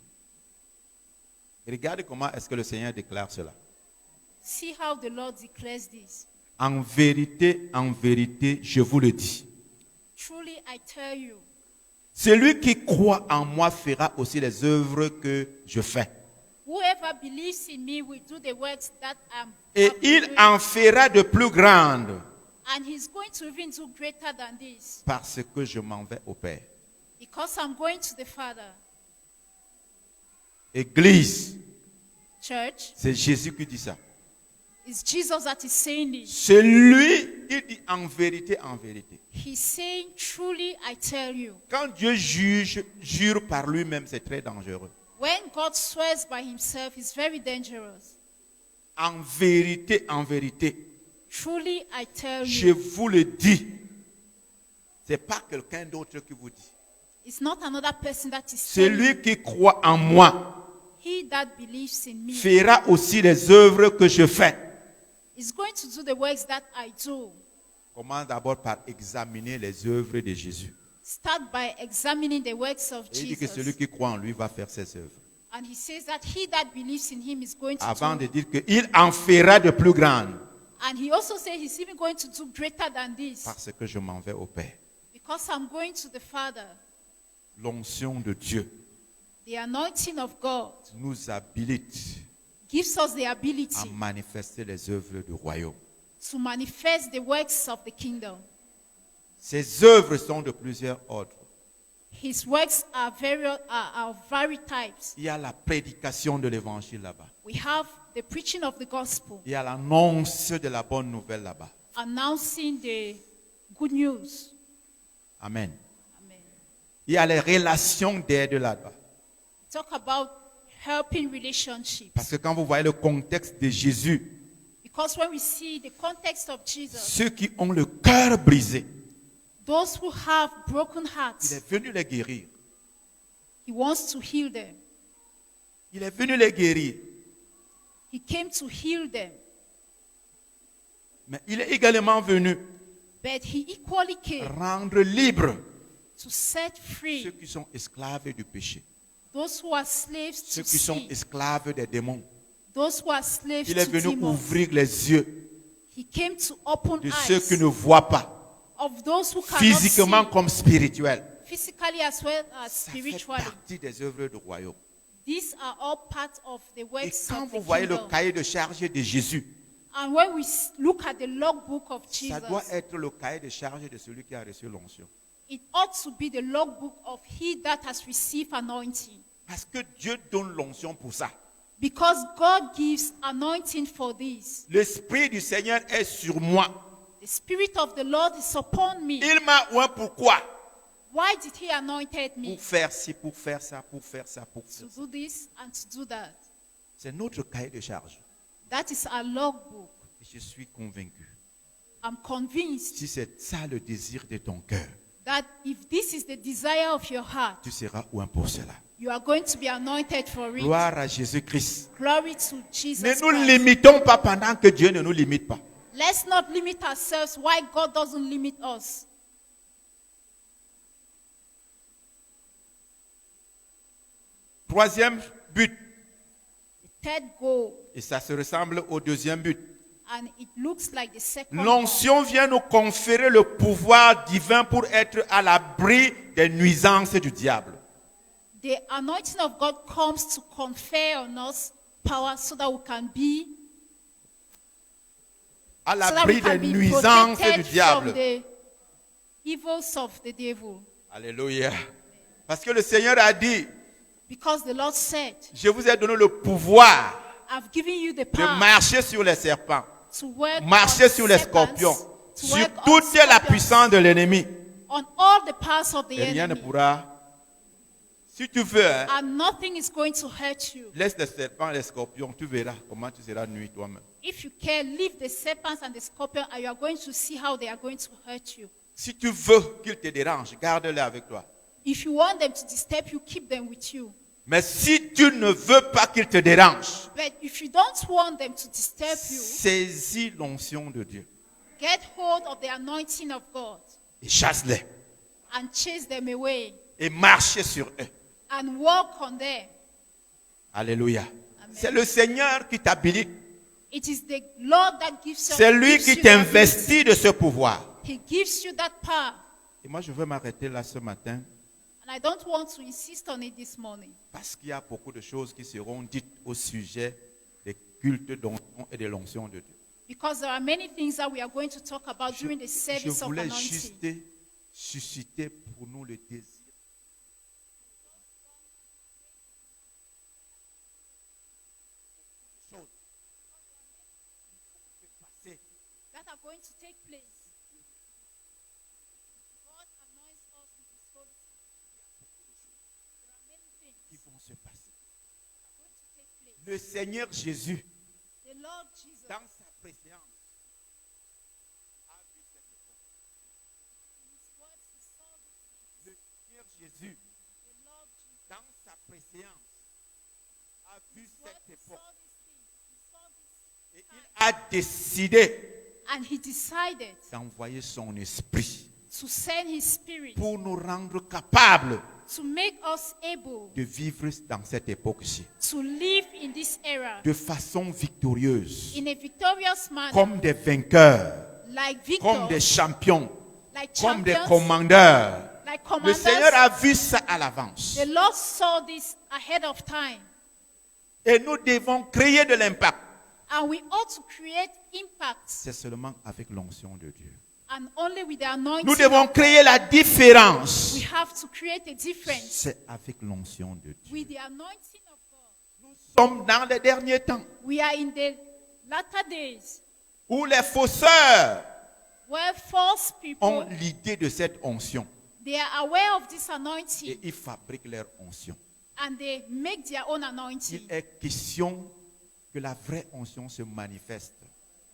A: Regardez comment est-ce que le Seigneur déclare cela.
B: See how the Lord declares this.
A: En vérité, je vous le dis.
B: Truly I tell you,
A: Celui qui croit en moi fera aussi les œuvres que je fais.
B: whoever believes in me will do the works that
A: Et
B: I've
A: il
B: doing,
A: en fera de plus grandes
B: and he's going to even do greater than this,
A: parce que je m'en vais au Père.
B: because I'm going to the Father.
A: Église,
B: Church,
A: c'est Jésus qui dit ça.
B: it's Jesus that is saying this.
A: C'est lui qui dit en vérité, en vérité.
B: He's saying, truly I tell you.
A: Quand Dieu jure par lui-même, c'est très dangereux.
B: When God swears by himself, it's very dangerous.
A: En vérité,
B: Truly I tell
A: je
B: you.
A: vous le dis. C'est pas quelqu'un d'autre qui vous dit.
B: It's not another person that is
A: Celui
B: telling you.
A: qui croit en moi
B: He that believes in me
A: fera aussi les œuvres que je fais.
B: is going to do the works that I do.
A: Commence d'abord par examiner les œuvres de Jésus.
B: Start by examining the works of
A: Et il dit que celui
B: Jesus.
A: qui croit en lui va faire ses œuvres.
B: And he says that he that believes in him is going to
A: Avant de
B: do.
A: dire qu'il en fera de plus grandes
B: And he also says he's even going to do greater than this,
A: parce que je m'en vais au Père.
B: because I'm going to the Father.
A: L'onction de Dieu
B: The anointing of God
A: nous habilite
B: gives us the
A: à
B: ability
A: manifester les œuvres du royaume.
B: to manifest the works of the kingdom.
A: Ces œuvres sont de plusieurs ordres.
B: His works are of varied types.
A: Il y a la prédication de l'évangile là-bas.
B: We have the preaching of the gospel,
A: Il y a l'annonce de la bonne nouvelle là-bas.
B: announcing the good news.
A: Amen.
B: Amen.
A: Il y a les relations d'aide là-bas.
B: Talk about helping relationships.
A: Parce que quand vous voyez le contexte de Jésus,
B: Because when we see the context of Jesus,
A: ceux qui ont le cœur brisé,
B: those who have broken
A: il
B: hearts,
A: est venu les guérir.
B: he wants to heal them.
A: Il est venu les guérir.
B: He came to heal them.
A: Mais il est également venu
B: But he equally came
A: rendre libres
B: to set
A: ceux
B: free
A: qui sont esclaves du péché,
B: those who are slaves
A: ceux
B: to
A: qui sont
B: sin,
A: esclaves des démons.
B: those who are slaves
A: Il est
B: to
A: venu
B: demons.
A: ouvrir les yeux
B: He came to open
A: de ceux qui
B: eyes
A: ne voient pas,
B: of those who cannot
A: physiquement
B: see,
A: comme spirituels.
B: physically as well as
A: Ça fait
B: spiritually.
A: partie des œuvres du royaume.
B: These are all part of the
A: Et
B: works
A: quand
B: of
A: vous
B: the
A: voyez le
B: kingdom.
A: cahier de charge de Jésus,
B: And when we look at the logbook of
A: ça doit
B: Jesus,
A: être le cahier de charge de celui qui a reçu l'onction.
B: it ought to be the logbook of he that has received anointing.
A: Parce que Dieu donne l'onction pour ça.
B: Because God gives anointing for this.
A: L'Esprit du Seigneur est sur moi.
B: The Spirit of the Lord is upon me.
A: Il m'a oint pourquoi?
B: Why did he anointed me?
A: Pour faire ci, pour faire ça, pour faire ça, pour
B: To
A: faire ça.
B: do this and to do that.
A: C'est notre cahier de charge.
B: That is our logbook.
A: Et je suis convaincu.
B: I'm convinced
A: Si c'est ça le désir de ton cœur,
B: that if this is the desire of your heart,
A: tu seras oint pour cela.
B: you are going to be anointed for it.
A: Gloire à Jésus-Christ.
B: Glory to Jesus
A: Ne nous
B: Christ.
A: limitons pas pendant que Dieu ne nous limite pas.
B: Let's not limit ourselves why God doesn't limit us.
A: Troisième but,
B: The third goal,
A: et ça se ressemble au deuxième but.
B: and it looks like the second goal.
A: L'onction vient nous conférer le pouvoir divin pour être à l'abri des nuisances du diable.
B: The anointing of God comes to confer on us power so that we can be,
A: À
B: so that
A: l'abri
B: we
A: des
B: can be
A: nuisances du
B: protected from
A: diable.
B: the evils of the devil.
A: Alléluia. Parce que le Seigneur a dit,
B: Because the Lord said,
A: je vous ai donné le pouvoir
B: I've given you the
A: de
B: power
A: marcher sur les serpents,
B: to work
A: marcher
B: on
A: sur les
B: serpents,
A: scorpions,
B: to
A: sur
B: work on
A: toute la
B: scorpions,
A: puissance de l'ennemi.
B: on all the powers of the
A: Et rien ne
B: enemy.
A: pourra. Si tu veux, hein,
B: And nothing is going to hurt you.
A: laisse les serpents et les scorpions, tu verras comment tu seras nuit toi-même.
B: If you care, leave the serpents and the scorpion, and you are going to see how they are going to hurt you.
A: Si tu veux qu'ils te dérangent, garde-les avec toi.
B: If you want them to disturb you, keep them with you.
A: Mais si tu ne veux pas qu'ils te dérangent,
B: But if you don't want them to disturb you,
A: saisis l'onction de Dieu.
B: get hold of the anointing of God.
A: et chasse-les
B: and chase them away
A: et marche sur eux.
B: and walk on them.
A: Alléluia.
B: Amen.
A: C'est le Seigneur qui t'habilite.
B: It is the Lord that gives you.
A: C'est lui
B: gives
A: qui
B: you that
A: t'investit de ce pouvoir.
B: ability. He gives you that power.
A: Et moi, je veux m'arrêter là ce matin
B: And I don't want to insist on it this morning
A: parce qu'il y a beaucoup de choses qui seront dites au sujet des cultes d'onction et de l'onction de Dieu.
B: because there are many things that we are going to talk about during the
A: Je
B: service of
A: voulais
B: anointing.
A: juste susciter pour nous le désir.
B: That are going to take place. God anoints us with His Holy Spirit. There are many things
A: Qui vont se passer.
B: that are going to take place.
A: Le Seigneur Jésus,
B: The Lord Jesus,
A: dans sa préscience, a vu cette époque.
B: in His words, He saw these things.
A: Le Seigneur Jésus,
B: The Lord Jesus,
A: dans sa préscience, a vu
B: His words,
A: cette
B: He
A: époque.
B: saw these things. He saw this
A: Et
B: time.
A: il a décidé
B: And He decided
A: d'envoyer son esprit
B: to send His Spirit
A: pour nous rendre capables
B: to make us able
A: de vivre dans cette époque-ci
B: to live in this era
A: de façon victorieuse,
B: in a victorious manner,
A: comme des vainqueurs,
B: like
A: comme des
B: victors,
A: champions,
B: like
A: comme des
B: champions,
A: commandeurs.
B: like
A: Le
B: commanders.
A: Seigneur a vu ça à l'avance.
B: The Lord saw this ahead of time,
A: Et nous devons créer de l'impact.
B: and we ought to create impact,
A: C'est seulement avec l'onction de Dieu.
B: and only with the anointing.
A: Nous devons créer la différence.
B: We have to create a difference
A: C'est avec l'onction de Dieu.
B: with the anointing of God.
A: Nous sommes dans les derniers temps
B: We are in the latter days
A: où les fausseurs
B: where false
A: ont
B: people,
A: l'idée de cette onction
B: they are aware of this
A: et
B: anointing
A: ils fabriquent leur onction.
B: and they make their own anointing.
A: Il est question que la vraie onction se manifeste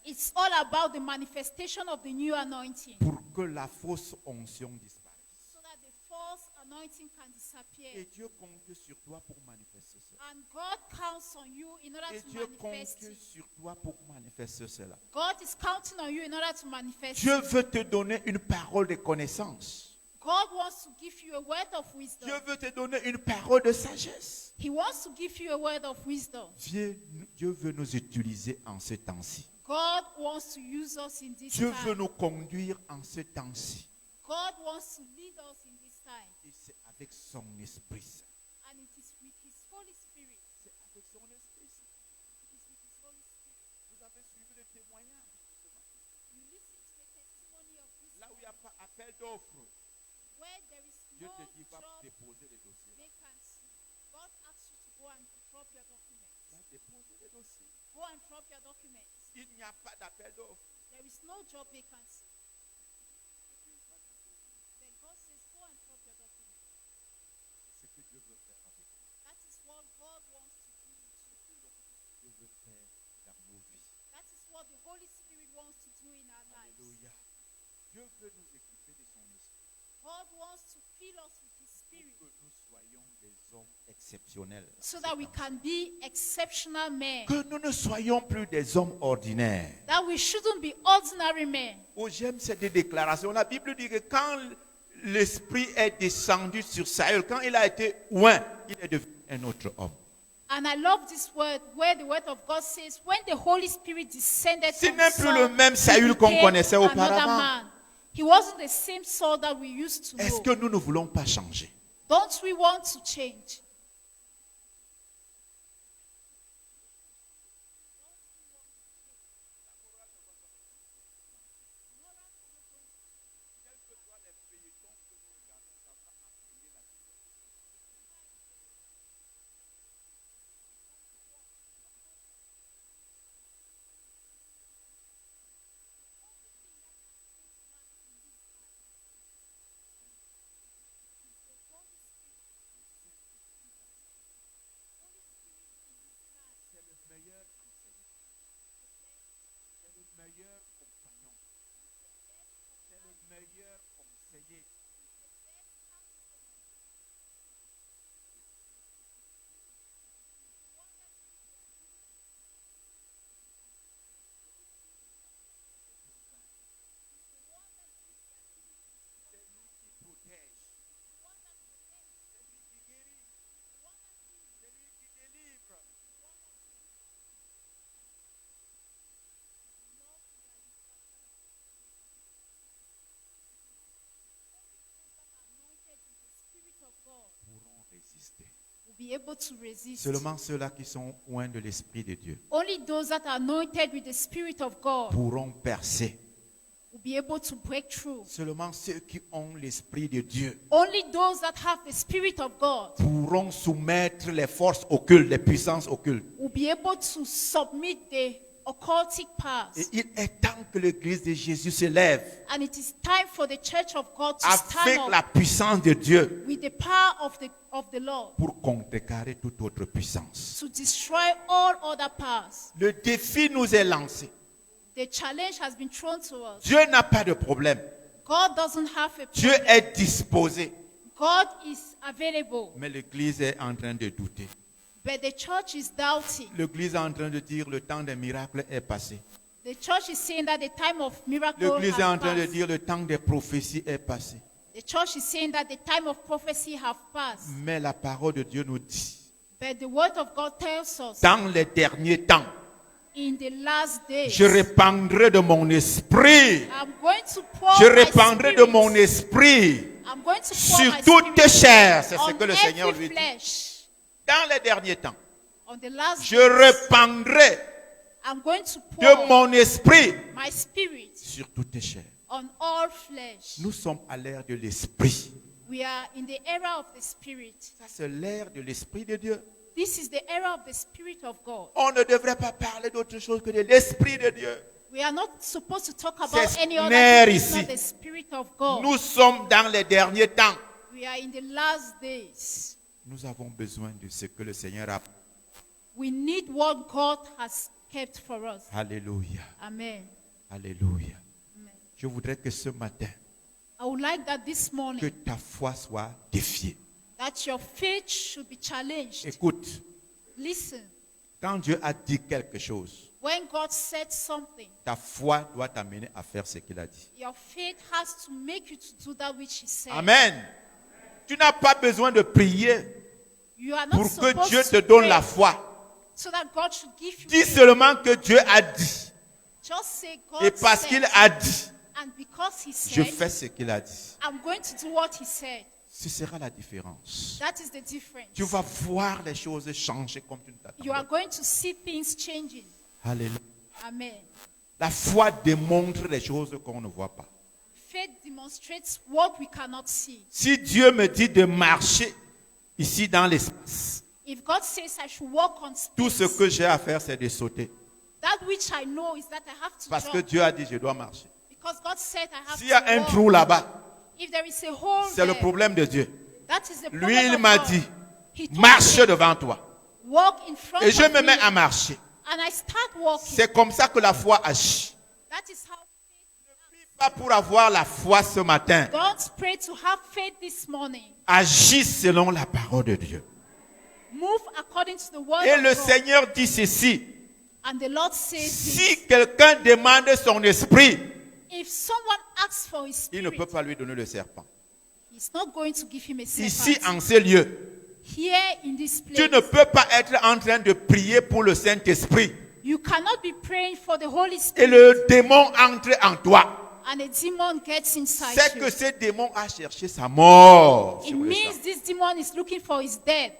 B: It's all about the manifestation of the new anointing
A: pour que la fausse onction disparaisse.
B: so that the false anointing can
A: Et
B: disappear.
A: Dieu compte sur toi pour manifester cela.
B: And God counts on you in order
A: Et
B: to
A: Dieu
B: manifest
A: compte
B: it.
A: sur toi pour manifester cela.
B: God is counting on you in order to manifest
A: Dieu
B: it.
A: veut te donner une parole de connaissance.
B: God wants to give you a word of wisdom.
A: Dieu veut te donner une parole de sagesse.
B: He wants to give you a word of wisdom.
A: Dieu veut nous utiliser en ce temps-ci.
B: God wants to use us in this
A: Dieu veut
B: time.
A: nous conduire en ce temps-ci.
B: God wants to lead us in this time.
A: Et c'est avec son esprit.
B: And it is with His Holy Spirit.
A: C'est avec son esprit.
B: It is with His Holy Spirit.
A: Vous avez suivi le témoignage.
B: You listen to the testimony of this
A: Là où il n'y a
B: man,
A: pas appel d'offres,
B: where there is
A: Dieu
B: no
A: te dit va
B: job
A: déposer les dossiers.
B: vacancy. God asks you to go and drop your documents.
A: Va déposer les dossiers.
B: Go and drop your documents.
A: Il n'y a pas d'appel d'offres.
B: There is no job vacancy. Then God says, go and drop your documents.
A: C'est ce que Dieu veut faire avec nous.
B: That is what God wants to do with you.
A: Dieu veut faire dans nos vies.
B: That is what the Holy Spirit wants to do in our lives.
A: Alléluia. Dieu veut nous équiper de son esprit
B: God wants to fill us with His
A: pour
B: Spirit
A: que nous soyons des hommes exceptionnels.
B: so that we can be exceptional men.
A: Que nous ne soyons plus des hommes ordinaires.
B: That we shouldn't be ordinary men.
A: Oh, j'aime cette déclaration. La Bible dit que quand l'esprit est descendu sur Saül, quand il a été oint, il est devenu un autre homme.
B: And I love this word where the word of God says, when the Holy Spirit descended
A: Ce
B: on
A: n'est plus
B: Saul,
A: le même
B: he
A: Saül qu'on
B: became
A: connaissait
B: another
A: auparavant.
B: man. He wasn't the same Saul that we used to
A: Est-ce
B: know.
A: que nous ne voulons pas changer?
B: Don't we want to change?
A: C'est le meilleur enseignant. C'est le meilleur compagnon. C'est le meilleur conseiller. résister.
B: will be able to resist.
A: Seulement ceux-là qui sont loin de l'Esprit de Dieu
B: Only those that are anointed with the Spirit of God
A: pourront percer.
B: will be able to break through.
A: Seulement ceux qui ont l'Esprit de Dieu
B: Only those that have the Spirit of God
A: pourront soumettre les forces occultes, les puissances occultes.
B: will be able to submit the occultic powers.
A: Et il est temps que l'Église de Jésus se lève
B: And it is time for the church of God to
A: avec
B: stand
A: la
B: up
A: puissance de Dieu
B: with the power of the Lord
A: pour contrecarrer toute autre puissance.
B: to destroy all other powers.
A: Le défi nous est lancé.
B: The challenge has been thrown to us.
A: Dieu n'a pas de problème.
B: God doesn't have a
A: Dieu
B: problem.
A: est disposé.
B: God is available.
A: Mais l'Église est en train de douter.
B: But the church is doubting.
A: L'Église est en train de dire le temps des miracles est passé.
B: The church is saying that the time of miracle
A: L'Église est en
B: has
A: train de
B: passed.
A: dire le temps des prophéties est passé.
B: The church is saying that the time of prophecy have passed.
A: Mais la parole de Dieu nous dit,
B: But the word of God tells us
A: dans les derniers temps,
B: in the last days,
A: je répandrai de mon esprit.
B: I'm going to pour
A: Je
B: my
A: répandrai de
B: spirit.
A: mon esprit
B: I'm going to pour
A: sur
B: my
A: toute
B: spirit
A: chair. C'est ce
B: on
A: que le Seigneur
B: every
A: lui dit.
B: flesh.
A: Dans les derniers temps,
B: On the last
A: je
B: days,
A: répandrai
B: I'm going to
A: de
B: pour
A: mon esprit
B: my spirit
A: sur toute chair.
B: on all flesh.
A: Nous sommes à l'ère de l'esprit.
B: We are in the era of the spirit.
A: Ça, c'est l'ère de l'esprit de Dieu.
B: This is the era of the spirit of God.
A: On ne devrait pas parler d'autre chose que de l'esprit de Dieu.
B: We are not supposed to talk about
A: C'est
B: any other
A: clair
B: thing, it's
A: ici.
B: not the spirit of God.
A: Nous sommes dans les derniers temps.
B: We are in the last days.
A: Nous avons besoin de ce que le Seigneur a.
B: We need what God has kept for us.
A: Alléluia.
B: Amen.
A: Alléluia.
B: Amen.
A: Je voudrais que ce matin,
B: I would like that this
A: que
B: morning,
A: ta foi soit défiée.
B: that your faith should be challenged.
A: Écoute,
B: Listen,
A: quand Dieu a dit quelque chose,
B: when God said something,
A: ta foi doit t'amener à faire ce qu'il a dit.
B: your faith has to make you to do that which He said.
A: Amen. Tu n'as pas besoin de prier
B: You are not
A: pour que
B: supposed
A: Dieu te
B: to
A: donne
B: pray
A: la foi.
B: so that God should give you
A: Dis
B: faith.
A: seulement que Dieu a dit.
B: Just say God
A: Et parce
B: said,
A: qu'il a dit,
B: and because He
A: je
B: said,
A: fais ce qu'il a dit.
B: I'm going to do what He said.
A: Ce sera la différence.
B: That is the difference.
A: Tu vas voir les choses changer comme tu ne
B: You are
A: t'attendais.
B: going to see things changing.
A: Alléluia.
B: Amen.
A: La foi démontre les choses qu'on ne voit pas.
B: Faith demonstrates what we cannot see.
A: Si Dieu me dit de marcher ici dans l'espace,
B: If God says I should walk on
A: tout
B: space,
A: ce que j'ai à faire, c'est de sauter.
B: that which I know is that I have to
A: Parce que
B: jump.
A: Dieu a dit, je dois marcher.
B: Because God said I have
A: S'il y a
B: to
A: un
B: walk.
A: trou là-bas,
B: If there is a hole
A: c'est le
B: there,
A: problème de Dieu.
B: that is the
A: Lui,
B: problem
A: il
B: of
A: m'a
B: God.
A: dit,
B: He told
A: marche
B: me,
A: devant toi.
B: walk in front
A: Et je
B: of
A: me
B: me,
A: mets à marcher.
B: and I start walking.
A: C'est comme ça que la foi agit.
B: That is how.
A: Pas pour avoir la foi ce matin.
B: Don't pray to have faith this morning.
A: Agis selon la parole de Dieu.
B: Move according to the word
A: Et
B: of
A: le
B: God.
A: Seigneur dit ceci.
B: And the Lord says
A: Si
B: this.
A: quelqu'un demande son esprit,
B: If someone asks for his
A: il ne
B: spirit,
A: peut pas lui donner le serpent.
B: he's not going to give him a
A: Ici,
B: serpent.
A: en ces lieux,
B: Here in this place,
A: tu ne peux pas être en train de prier pour le Saint-Esprit
B: you cannot be praying for the Holy
A: et
B: Spirit
A: le démon entre en toi.
B: and a demon gets inside
A: C'est
B: you.
A: que ce démon a cherché sa mort.
B: It
A: sur le
B: means
A: sang.
B: this demon is looking for his death.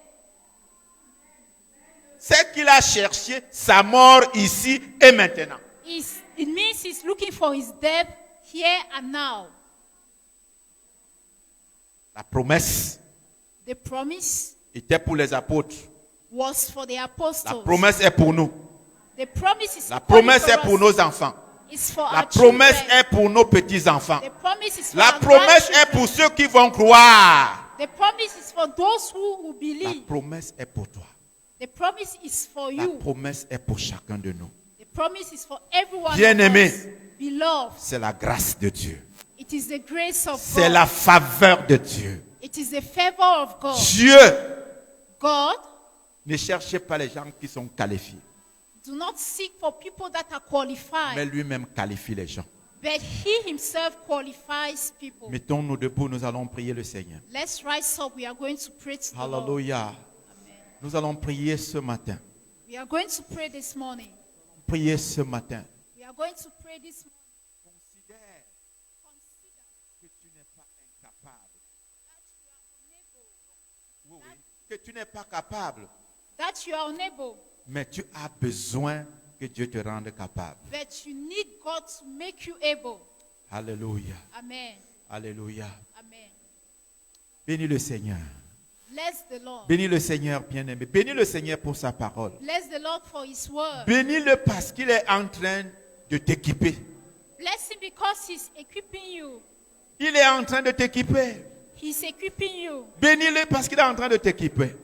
A: C'est qu'il a cherché sa mort ici et maintenant.
B: It means he's looking for his death here and now.
A: La promesse
B: The promise
A: était pour les apôtres.
B: was for the
A: La
B: apostles.
A: promesse est pour nous.
B: The promise is
A: La
B: only
A: promesse
B: for
A: est pour
B: us.
A: nos enfants.
B: It's for
A: La
B: our
A: promesse
B: children.
A: est pour nos petits-enfants.
B: The promise is for
A: La
B: our
A: promesse est
B: grandchildren.
A: pour ceux qui vont croire.
B: The promise is for those who
A: La
B: believe.
A: promesse est pour toi.
B: The promise is for
A: La
B: you.
A: promesse est pour chacun de nous.
B: The promise is for everyone.
A: Bien-aimé.
B: of us. Beloved,
A: C'est la grâce de Dieu.
B: it is the grace of
A: C'est
B: God.
A: la faveur de Dieu.
B: It is the favor of God.
A: Dieu
B: God,
A: ne cherche pas les gens qui sont qualifiés,
B: do not seek for people that are
A: mais
B: qualified,
A: lui-même qualifie les gens.
B: but He Himself qualifies people.
A: Mettons-nous debout, nous allons prier le Seigneur.
B: Let's rise up. We are going to pray to the Lord.
A: Alléluia. Nous allons prier ce matin.
B: We are going to pray this morning.
A: Prier ce matin.
B: We are going to pray this morning.
A: Considère
B: Consider
A: que tu n'es pas incapable.
B: that you are unable,
A: Oui, oui. que tu n'es pas capable,
B: that you are unable,
A: mais tu as besoin que Dieu te rende capable.
B: but you need God to make you able.
A: Alléluia.
B: Amen.
A: Alléluia.
B: Amen.
A: Bénis le Seigneur.
B: Bless the Lord.
A: Bénis le Seigneur, bien-aimé. Bénis le Seigneur pour sa parole.
B: Bless the Lord for His word.
A: Bénis-le parce qu'il est en train de t'équiper.
B: Bless Him because He's equipping you.
A: Il est en train de t'équiper.
B: He's equipping you.
A: Bénis-le parce qu'il est en train de t'équiper.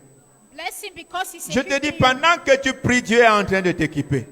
B: Bless Him because He's
A: Je te dis,
B: equipping you.
A: pendant que tu pries, Dieu est en train de t'équiper.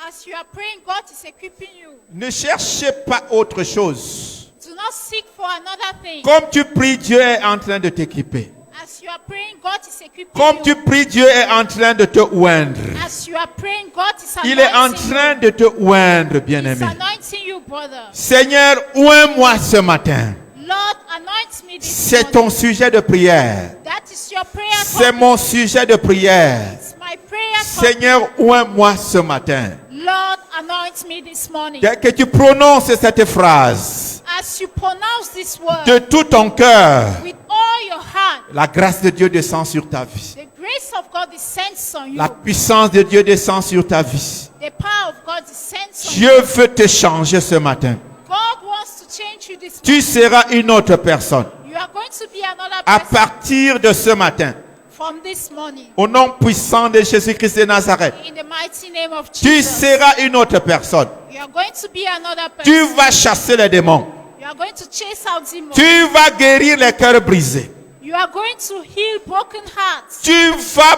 B: As you are praying, God is equipping you.
A: Ne cherchez pas autre chose.
B: Do not seek for another thing.
A: Comme tu pries, Dieu est en train de t'équiper.
B: As you are praying, God is equipping
A: Comme
B: you.
A: tu pries, Dieu est en train de te oindre.
B: As you are praying, God is
A: Il est en
B: anointing
A: train
B: you.
A: de te oindre,
B: He's
A: bien-aimé.
B: anointing you, brother.
A: Seigneur, oins-moi ce matin.
B: Lord, anoint me this
A: C'est
B: morning.
A: ton sujet de prière.
B: That is your prayer
A: C'est
B: topic.
A: mon sujet de prière.
B: It's my prayer topic.
A: Seigneur, oins-moi ce matin.
B: Lord, anoint me this morning.
A: Dès que tu prononces cette phrase
B: As you pronounce this word
A: de tout ton cœur,
B: with all your heart,
A: la grâce de Dieu descend sur ta vie.
B: the grace of God descends on you.
A: La puissance de Dieu descend sur ta vie.
B: The power of God descends on
A: Dieu veut te changer ce matin.
B: God wants to change you this
A: Tu
B: morning.
A: seras une autre personne.
B: You are going to be another
A: À
B: person
A: partir de ce matin,
B: from this morning.
A: au nom puissant de Jésus-Christ de Nazareth,
B: In the mighty name of
A: tu
B: Jesus.
A: seras une autre personne.
B: You are going to be another person.
A: Tu vas chasser les démons.
B: You are going to chase out demons.
A: Tu vas guérir les cœurs brisés.
B: You are going to heal broken hearts.
A: Tu vas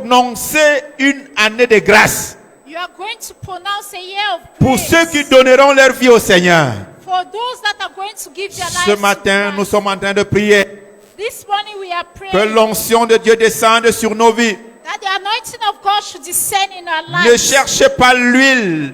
A: prononcer une année de grâce
B: You are going to pronounce a year of
A: pour
B: grace.
A: ceux qui donneront leur vie au Seigneur.
B: For those that are going to give their lives
A: Ce
B: to
A: matin,
B: Christ.
A: nous sommes en train de prier
B: This morning we are
A: que
B: praying
A: l'onction de Dieu descende sur nos vies.
B: that the anointing of God should descend in our
A: Ne
B: lives.
A: cherchez pas l'huile.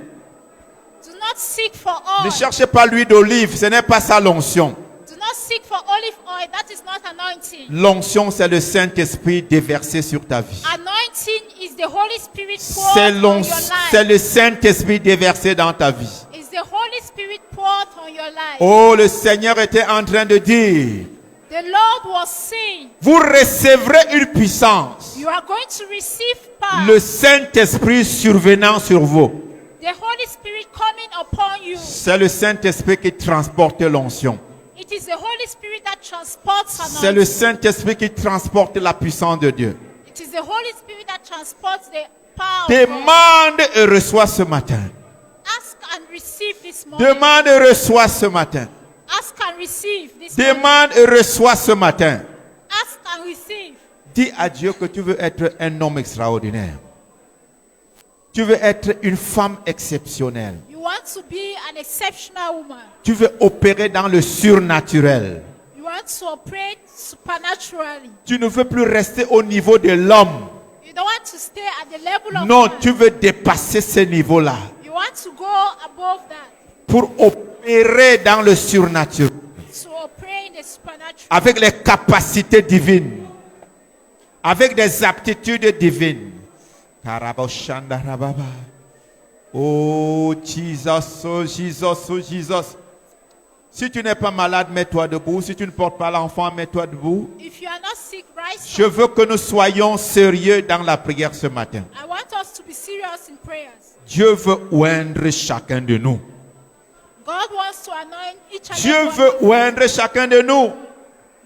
B: Do not seek for
A: Ne
B: oil.
A: cherchez pas l'huile d'olive. Ce n'est pas ça l'onction.
B: Do not seek for olive oil. That is not anointing.
A: L'onction, c'est le Saint-Esprit déversé sur ta vie.
B: Anointing is the Holy Spirit
A: C'est
B: poured on
A: l'on-
B: your
A: c'est
B: life.
A: le Saint-Esprit déversé dans ta vie.
B: It's the Holy Spirit poured on your life.
A: Oh, le Seigneur était en train de dire,
B: The Lord was saying,
A: vous recevrez une puissance.
B: you are going to receive power.
A: Le Saint-Esprit survenant sur vous.
B: The Holy Spirit coming upon you.
A: C'est le Saint-Esprit qui transporte l'onction.
B: It is the Holy Spirit that transports
A: C'est le
B: anointing.
A: Saint-Esprit qui transporte la puissance de Dieu.
B: It is the Holy Spirit that transports the power of God.
A: Demande et reçois ce matin.
B: Ask and receive this morning.
A: Demande et reçois ce matin.
B: Ask and receive this morning.
A: Demande et reçois ce matin.
B: Ask and receive.
A: Dis à Dieu que tu veux être un homme extraordinaire. Tu veux être une femme exceptionnelle.
B: You want to be an exceptional woman.
A: Tu veux opérer dans le surnaturel.
B: You want to operate supernaturally.
A: Tu ne veux plus rester au niveau de l'homme.
B: You don't want to stay at the level of
A: Non,
B: man.
A: tu veux dépasser ce niveau-là
B: You want to go above that.
A: pour opérer dans le surnaturel
B: To operate in the supernatural.
A: avec les capacités divines, avec des aptitudes divines. Karaboshandarababa. Oh Jesus, oh Jesus, oh Jesus. Si tu n'es pas malade, mets-toi debout. Si tu ne portes pas l'enfant, mets-toi debout.
B: If you are not sick, rise
A: Je
B: up.
A: veux que nous soyons sérieux dans la prière ce matin.
B: I want us to be serious in prayers.
A: Dieu veut oindre chacun de nous.
B: God wants to anoint each and
A: Dieu
B: every one
A: veut
B: of you.
A: oindre chacun de nous.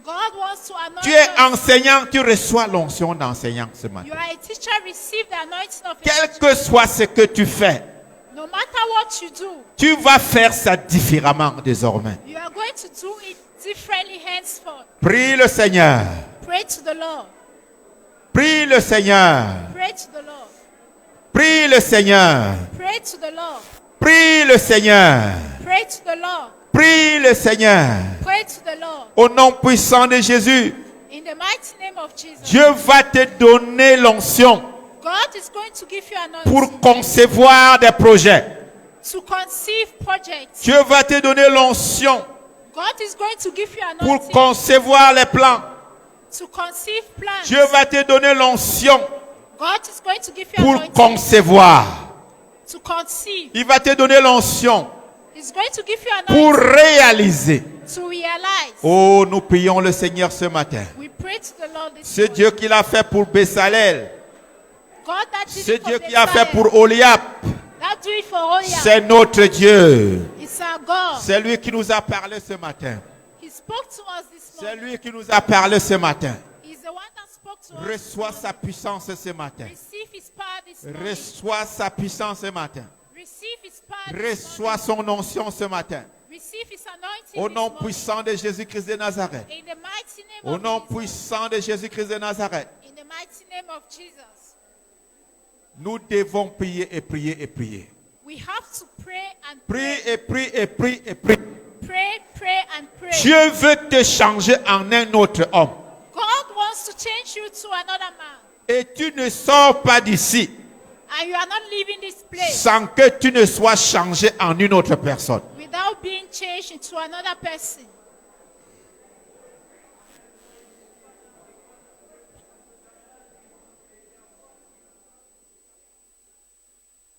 B: God wants to anoint
A: Tu es
B: us.
A: enseignant, tu reçois l'onction d'enseignant ce matin.
B: You are a teacher, receive the anointing of a
A: Quel
B: teacher.
A: que soit ce que tu fais,
B: No matter what you do,
A: tu vas faire ça différemment désormais.
B: you are going to do it differently henceforth.
A: Prie le Seigneur.
B: Pray to the Lord.
A: Prie le Seigneur.
B: Pray to the Lord.
A: Prie le Seigneur.
B: Pray to the Lord.
A: Prie le Seigneur.
B: Pray to the Lord.
A: Prie le Seigneur.
B: Pray to the Lord.
A: Au nom puissant de Jésus,
B: In the mighty name of Jesus.
A: Dieu va te donner l'onction
B: God is going to give you anointing
A: pour concevoir des projets.
B: to conceive projects.
A: Dieu va te donner l'onction
B: God is going to give you
A: pour
B: anointing
A: concevoir les plans.
B: to conceive plans.
A: Dieu va te donner l'onction
B: God is going to give you
A: pour
B: anointing
A: concevoir.
B: to conceive.
A: Il va te donner l'onction
B: He's going to give you
A: pour
B: anointing
A: réaliser.
B: to realize.
A: Oh, nous prions le Seigneur ce matin.
B: We pray to the Lord this
A: Ce
B: morning.
A: Dieu qui l'a fait pour Bessalel,
B: God that did
A: ce
B: it for
A: Dieu qui a fait
B: Bethsaida,
A: pour Oliab,
B: that do it for Oya.
A: c'est notre Dieu.
B: It's our God.
A: C'est lui qui nous a parlé ce matin.
B: He spoke to us this
A: C'est
B: morning.
A: lui qui nous a parlé ce matin.
B: He's the one that spoke to us.
A: Reçois sa puissance ce matin.
B: Receive his power this morning.
A: Reçois sa puissance ce matin.
B: Receive his power this
A: Reçois son onction ce matin.
B: morning. Receive his anointing
A: Au
B: this
A: nom
B: morning.
A: puissant de Jésus-Christ de Nazareth.
B: In the mighty name
A: Au
B: of
A: nom
B: Jesus.
A: puissant de Jésus-Christ de Nazareth.
B: In the mighty name of Jesus.
A: Nous devons prier et prier et prier.
B: We have to pray and
A: Prie
B: pray.
A: et prie et prie et prie.
B: Pray, pray and pray.
A: Dieu veut te changer en un autre homme.
B: God wants to change you to another man.
A: Et tu ne sors pas d'ici
B: And you are not leaving this place
A: sans que tu ne sois changé en une autre personne.
B: without being changed into another person.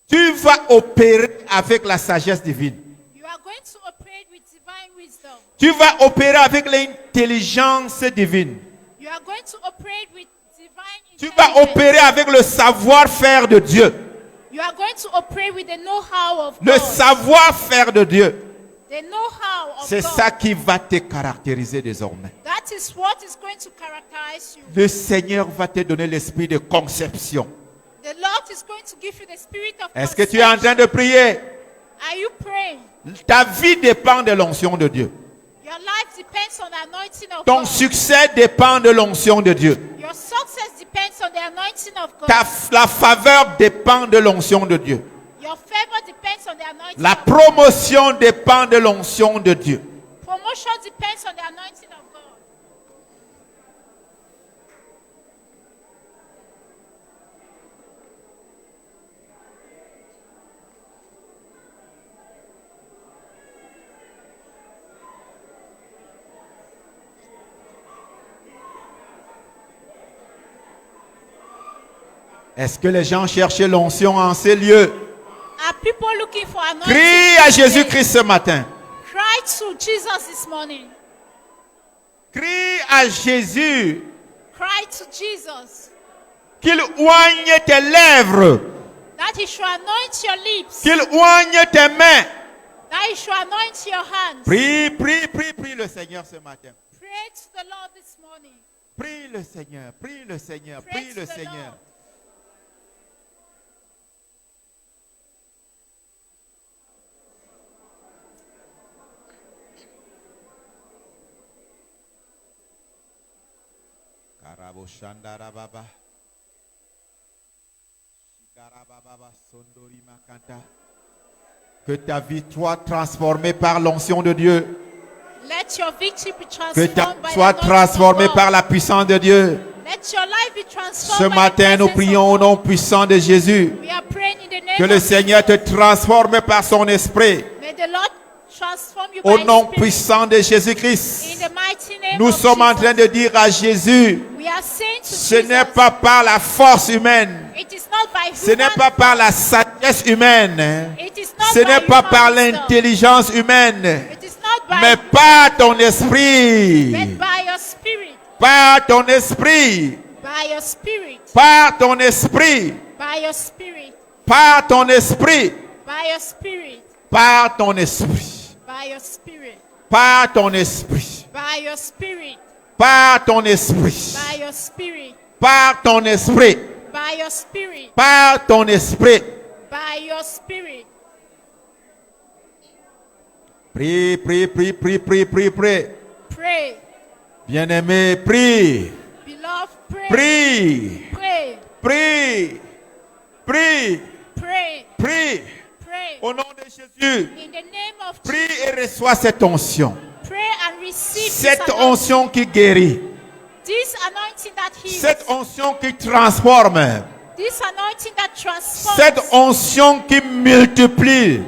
A: Tu vas opérer avec la sagesse divine.
B: You are going to operate with divine wisdom.
A: Tu vas opérer avec l'intelligence divine.
B: You are going to operate with divine
A: Tu vas
B: intelligence.
A: opérer avec le savoir-faire de Dieu.
B: You are going to operate with the know-how of
A: Le
B: God.
A: savoir-faire de Dieu.
B: The know-how of
A: C'est
B: God.
A: ça qui va te caractériser désormais.
B: That is what is going to characterize you.
A: Le Seigneur va te donner l'esprit de conception.
B: The Lord is going to give you the spirit of
A: Est-ce que tu es en train de prier?
B: Are you praying?
A: Ta vie dépend de l'onction de Dieu.
B: Your life depends on the anointing of
A: Ton
B: God.
A: succès dépend de l'onction de Dieu.
B: Your success depends on the anointing of God.
A: La faveur dépend de l'onction de Dieu.
B: Your favor depends on the anointing
A: La
B: of God.
A: promotion dépend de l'onction de Dieu.
B: Promotion depends on the anointing of God.
A: Est-ce que les gens cherchaient l'onction en ces lieux?
B: Are people looking for anointing?
A: Crie à Jésus-Christ ce matin.
B: Cry to Jesus this morning.
A: Crie à Jésus
B: Cry to Jesus
A: qu'il oigne tes lèvres,
B: that he should anoint your lips,
A: qu'il oigne tes mains.
B: that he should anoint your hands.
A: Prie, prie, prie, prie le Seigneur ce matin.
B: Pray to the Lord this morning.
A: Prie le Seigneur, prie le Seigneur,
B: Pray
A: prie
B: to
A: le
B: the
A: Seigneur.
B: Lord.
A: Karaboshandarababa. Shikarababa sondori makanta. Que ta vie soit transformée par l'onction de Dieu.
B: Let your victory be
A: Que ta
B: transformed by
A: vie
B: the
A: soit
B: anointing
A: transformée
B: of God.
A: par la puissance de Dieu.
B: Let your life be transformed
A: Ce
B: by the
A: matin, nous
B: presence
A: prions
B: of
A: au
B: God.
A: nom puissant de Jésus.
B: We are praying in the name
A: Que le
B: of
A: Seigneur te
B: Jesus.
A: transforme par son esprit.
B: May the Lord transform you
A: Au
B: by
A: nom
B: His Spirit.
A: puissant de Jésus-Christ.
B: In the mighty name
A: Nous
B: of
A: sommes en
B: Jesus.
A: train de dire à Jésus,
B: We are saying to
A: ce
B: Jesus,
A: n'est pas par la force humaine,
B: it is not by
A: ce n'est
B: human
A: pas par la sagesse humaine,
B: It is not
A: ce
B: by
A: n'est pas
B: human
A: par
B: wisdom.
A: l'intelligence humaine,
B: It is not by
A: mais par ton esprit,
B: but by your spirit.
A: par ton esprit,
B: By your spirit.
A: par ton esprit,
B: By your spirit.
A: par ton esprit,
B: By your spirit.
A: par ton esprit,
B: By your spirit.
A: par ton esprit,
B: By your spirit.
A: par ton esprit,
B: By your spirit.
A: par ton esprit,
B: By your spirit.
A: par ton esprit.
B: By your spirit.
A: Prie, prie, prie, prie, prie, prie, prie.
B: Pray.
A: Bien-aimé, prie,
B: Beloved, pray.
A: prie,
B: Pray.
A: prie, prie,
B: Pray.
A: prie.
B: Pray.
A: Au nom de Jésus,
B: In the name of
A: prie
B: Jesus.
A: et reçois cette onction.
B: Pray and receive
A: Cette
B: this anointing.
A: onction qui guérit.
B: This anointing that heals.
A: Cette onction qui transforme.
B: This anointing that transforms.
A: Cette onction qui multiplie.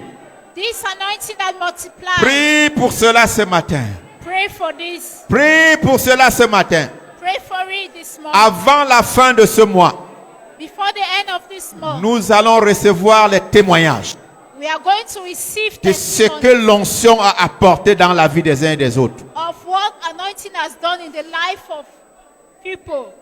B: This anointing that multiplies.
A: Prie pour cela ce matin.
B: Pray for this.
A: Prie pour cela ce matin.
B: Pray for it this morning.
A: Avant la fin de ce mois,
B: Before the end of this month,
A: nous allons recevoir les témoignages
B: we are going to receive
A: de ce que
B: testimony
A: l'onction a apporté dans la vie des uns et des autres.
B: of anointing has done in the life of people.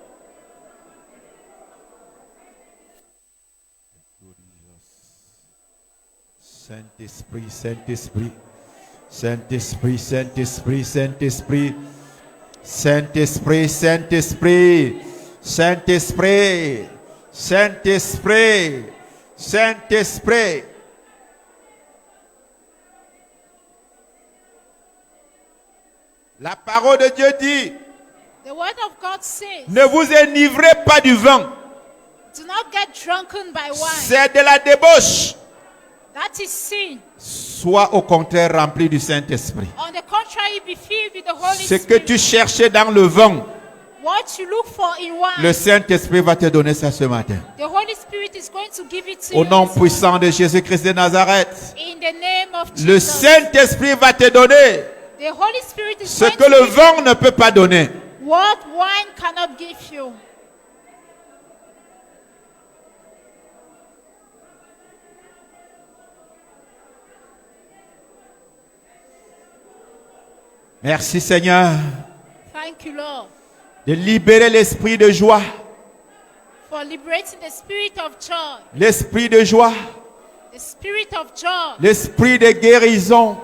A: Saint-Esprit, Saint-Esprit, Saint-Esprit, Saint-Esprit, Saint-Esprit, Saint-Esprit, Saint-Esprit, Saint-Esprit, Saint-Esprit, Saint-Esprit. La parole de Dieu dit,
B: The word of God says,
A: ne vous enivrez pas du vin,
B: do not get drunken by wine.
A: c'est de la débauche.
B: That is sin.
A: Sois au contraire rempli du Saint-Esprit.
B: On the contrary, be filled with the Holy
A: Ce que
B: Spirit.
A: tu cherchais dans le vin,
B: What you look for in wine,
A: le Saint-Esprit va te donner ça ce matin.
B: the Holy Spirit is going to give it to
A: Au
B: you
A: nom
B: this morning.
A: puissant de Jésus-Christ de Nazareth,
B: In the name of
A: le
B: Jesus.
A: Saint-Esprit va te donner
B: The Holy Spirit is
A: ce
B: going
A: que
B: to
A: le
B: give
A: vin ne peut pas donner.
B: what wine cannot give you.
A: Merci Seigneur
B: Thank you, Lord,
A: de libérer l'esprit de joie,
B: for liberating the spirit of joy.
A: l'esprit de joie,
B: The spirit of joy.
A: l'esprit de guérison.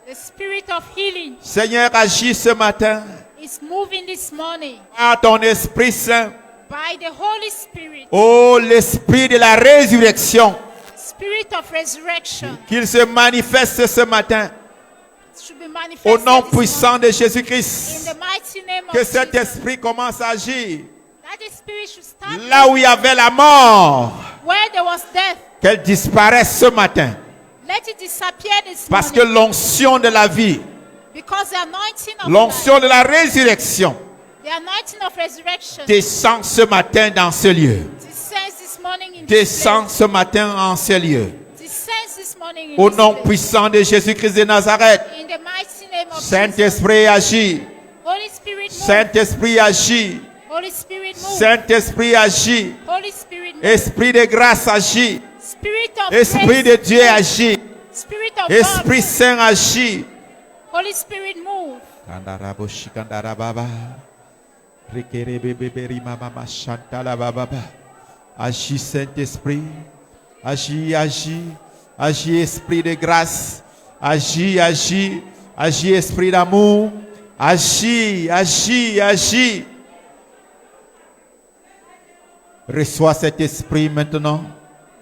B: The spirit of healing
A: Seigneur, agis ce matin
B: is moving this morning
A: par ton Esprit Saint.
B: by the Holy Spirit.
A: Oh, l'esprit de la résurrection,
B: Spirit of resurrection
A: qu'il se manifeste ce matin.
B: should be
A: Au
B: manifested
A: nom
B: this
A: puissant
B: morning.
A: de Jésus-Christ,
B: In the mighty name
A: que
B: of
A: cet
B: Jesus.
A: esprit commence à agir.
B: That the spirit should start
A: Là où il y avait la mort,
B: where there was death.
A: qu'elle disparaisse ce matin.
B: Let it disappear this
A: Parce que
B: morning.
A: l'onction de la vie,
B: Because the anointing of
A: l'onction
B: life,
A: de la résurrection
B: the anointing of resurrection
A: descend ce matin dans ce lieu.
B: descends this morning in this
A: Descend
B: place.
A: ce matin en ce lieu.
B: Descends this morning in
A: Au
B: this
A: nom
B: place.
A: puissant de Jésus-Christ de Nazareth,
B: In the mighty name of Jesus.
A: Saint-Esprit agit.
B: Holy Spirit move.
A: Saint-Esprit agit.
B: Holy Spirit move.
A: Saint-Esprit agit.
B: Holy Spirit move.
A: Esprit de grâce agit.
B: Spirit of
A: Esprit de
B: grace.
A: Dieu agit.
B: Spirit of
A: Esprit
B: God.
A: Saint agit.
B: Holy Spirit move.
A: Agis Saint-Esprit. Agis, agis. Agis Esprit de grâce. Agis, agis. Agis Esprit d'amour. Agis, agis, agis. Reçois cet esprit maintenant.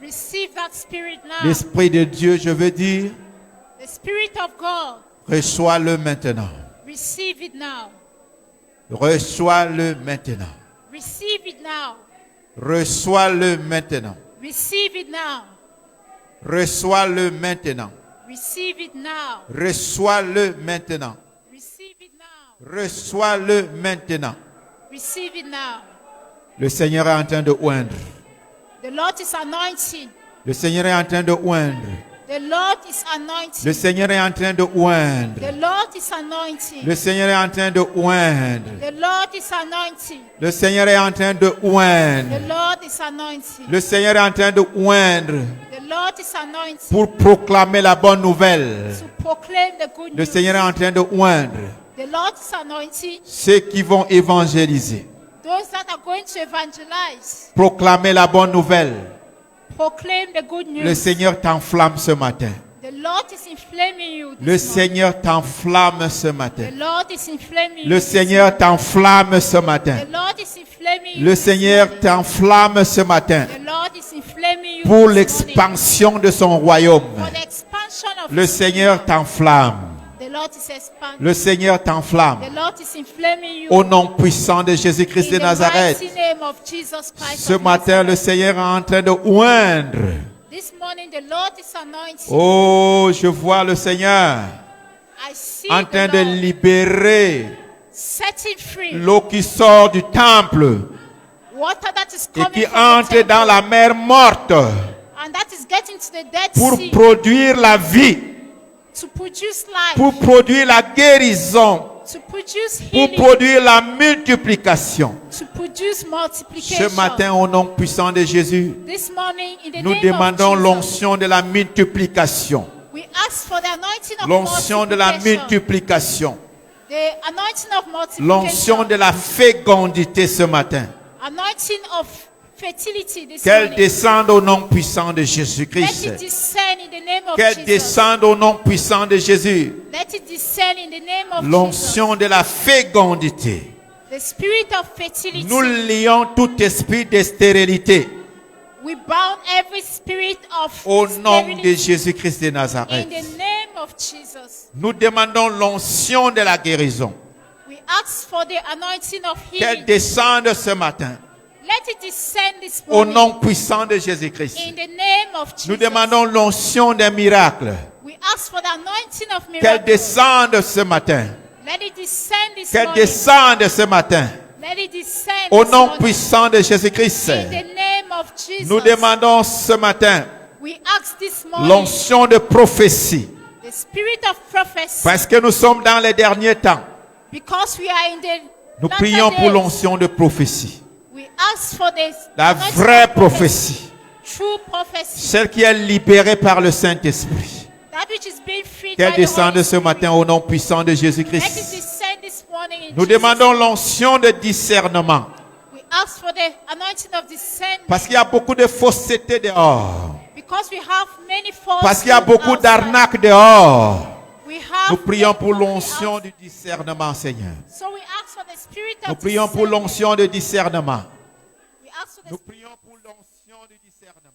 B: Receive that spirit now.
A: L'esprit de Dieu, je veux dire,
B: The spirit of God.
A: reçois-le maintenant.
B: Receive it now.
A: Reçois-le maintenant.
B: Receive it now.
A: Reçois-le maintenant.
B: Receive it now.
A: Reçois-le maintenant.
B: Receive it now.
A: Reçois-le maintenant.
B: Receive it now.
A: Reçois-le maintenant.
B: Receive it now.
A: Le Seigneur est en train de oindre.
B: The Lord is anointing.
A: Le Seigneur est en train de oindre.
B: The Lord is anointing.
A: Le Seigneur est en train de oindre.
B: The Lord is anointing.
A: Le Seigneur est en train de oindre.
B: The Lord is anointing.
A: Le Seigneur est en train de oindre.
B: The Lord is anointing.
A: Le Seigneur est en train de oindre
B: The Lord is anointing
A: pour proclamer la bonne nouvelle.
B: to proclaim the good
A: Le
B: news.
A: Seigneur est en train de oindre
B: The Lord is anointing
A: ceux qui vont évangéliser,
B: those that are going to evangelize.
A: proclamer la bonne nouvelle.
B: Proclaim the good news.
A: Le Seigneur t'enflamme ce matin.
B: The Lord is inflaming you.
A: Le
B: This morning.
A: Seigneur t'enflamme ce matin.
B: The Lord is inflaming
A: Le
B: you.
A: Seigneur t'enflamme ce matin.
B: The Lord is inflaming you.
A: Le
B: this
A: Seigneur
B: morning.
A: t'enflamme ce matin
B: The Lord is inflaming you
A: pour
B: this morning.
A: l'expansion de son royaume.
B: For the expansion of
A: Le
B: His
A: Seigneur
B: kingdom.
A: t'enflamme.
B: The Lord is expanding.
A: Le Seigneur t'enflamme.
B: The Lord is inflaming you.
A: Au nom puissant de Jésus-Christ de
B: In the
A: Nazareth.
B: mighty name of Jesus Christ
A: Ce
B: of
A: matin, le
B: Nazareth.
A: Seigneur est en train de oindre.
B: This morning the Lord is anointing.
A: Oh, je vois le Seigneur
B: I see
A: en
B: the
A: train de
B: Lord
A: libérer
B: setting free
A: l'eau qui sort du temple
B: water that is
A: et
B: coming
A: qui
B: from
A: entre
B: the temple,
A: dans la mer morte
B: and that is getting to the Dead
A: pour
B: Sea
A: produire la vie,
B: to produce life,
A: pour produire la guérison,
B: to produce
A: pour
B: healing,
A: produire la multiplication.
B: to produce multiplication.
A: Ce matin, au nom puissant de Jésus,
B: This morning, in the
A: nous
B: name
A: demandons
B: of Jesus,
A: l'onction de la multiplication.
B: we ask for the anointing of
A: L'onction de la
B: multiplication,
A: multiplication.
B: the The anointing of
A: L'onction
B: multiplication.
A: de la fécondité ce matin.
B: Anointing of fertility this
A: Qu'elle
B: morning.
A: descende au nom puissant de
B: Let
A: Jésus-Christ.
B: it descend in the name of
A: Qu'elle
B: Jesus.
A: descende au nom puissant de Jésus.
B: Let it descend in the name of Jesus.
A: L'onction de la fécondité.
B: The spirit of fertility.
A: Nous lions tout esprit de stérilité
B: We bound every spirit of
A: au nom de
B: sterility
A: Jésus-Christ de
B: in
A: Nazareth.
B: the name of Jesus.
A: Nous demandons l'onction de la guérison.
B: We ask for the anointing of
A: Qu'elle
B: healing.
A: descende ce matin
B: Let it descend this
A: au
B: morning
A: nom puissant de Jésus-Christ.
B: in the name of
A: Nous
B: Jesus.
A: demandons l'onction des miracles.
B: We ask for the anointing of
A: Qu'elle
B: miracles.
A: descende ce matin.
B: Let it descend this
A: Qu'elle
B: morning.
A: descende ce matin.
B: Let it descend
A: Au
B: this
A: nom
B: morning.
A: puissant de Jésus-Christ.
B: In the name of Jesus.
A: Nous demandons ce matin
B: We ask this morning
A: l'onction de prophétie.
B: the spirit of prophecy.
A: Parce que nous sommes dans les derniers temps.
B: Because we are in the
A: Nous
B: latter
A: prions pour
B: days,
A: l'onction de prophétie.
B: we ask for this
A: La
B: anointing
A: vraie
B: of prophecy.
A: prophétie.
B: True prophecy.
A: Celle qui est libérée par le Saint-Esprit.
B: That which is being freed
A: Qu'elle
B: by the
A: descende
B: Holy
A: ce matin au nom puissant de
B: Let it
A: Jésus-Christ.
B: descend this morning in
A: Nous
B: Jesus'
A: demandons
B: name.
A: l'onction de discernement.
B: We ask for the anointing of discernment.
A: Parce qu'il y a beaucoup de fausseté dehors.
B: Because we have many false
A: Parce qu'il y a beaucoup
B: outside.
A: d'arnaques dehors.
B: We have
A: Nous prions pour
B: many
A: l'onction
B: outside.
A: du discernement, Seigneur.
B: So we ask for the spirit of
A: Nous prions pour
B: discernment.
A: l'onction de discernement.
B: We ask for the
A: Nous prions pour l'onction du discernement.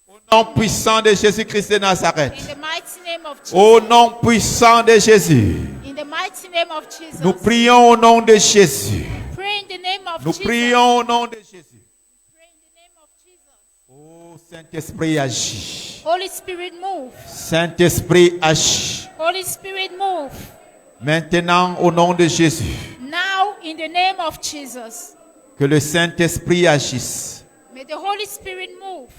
A: Au nom puissant de Jésus-Christ de Nazareth.
B: in the mighty name of Jesus.
A: Au nom puissant de Jésus.
B: In the mighty name of Jesus.
A: Nous prions au nom de Jésus.
B: Pray in the name of
A: Nous
B: Jesus.
A: prions au nom de Jésus.
B: Pray in the name of Jesus.
A: Oh Saint-Esprit agit.
B: Holy Spirit move.
A: Saint-Esprit agit.
B: Holy Spirit move.
A: Maintenant au nom de Jésus.
B: Now in the name of Jesus.
A: Que le Saint-Esprit agisse.
B: May the Holy Spirit move.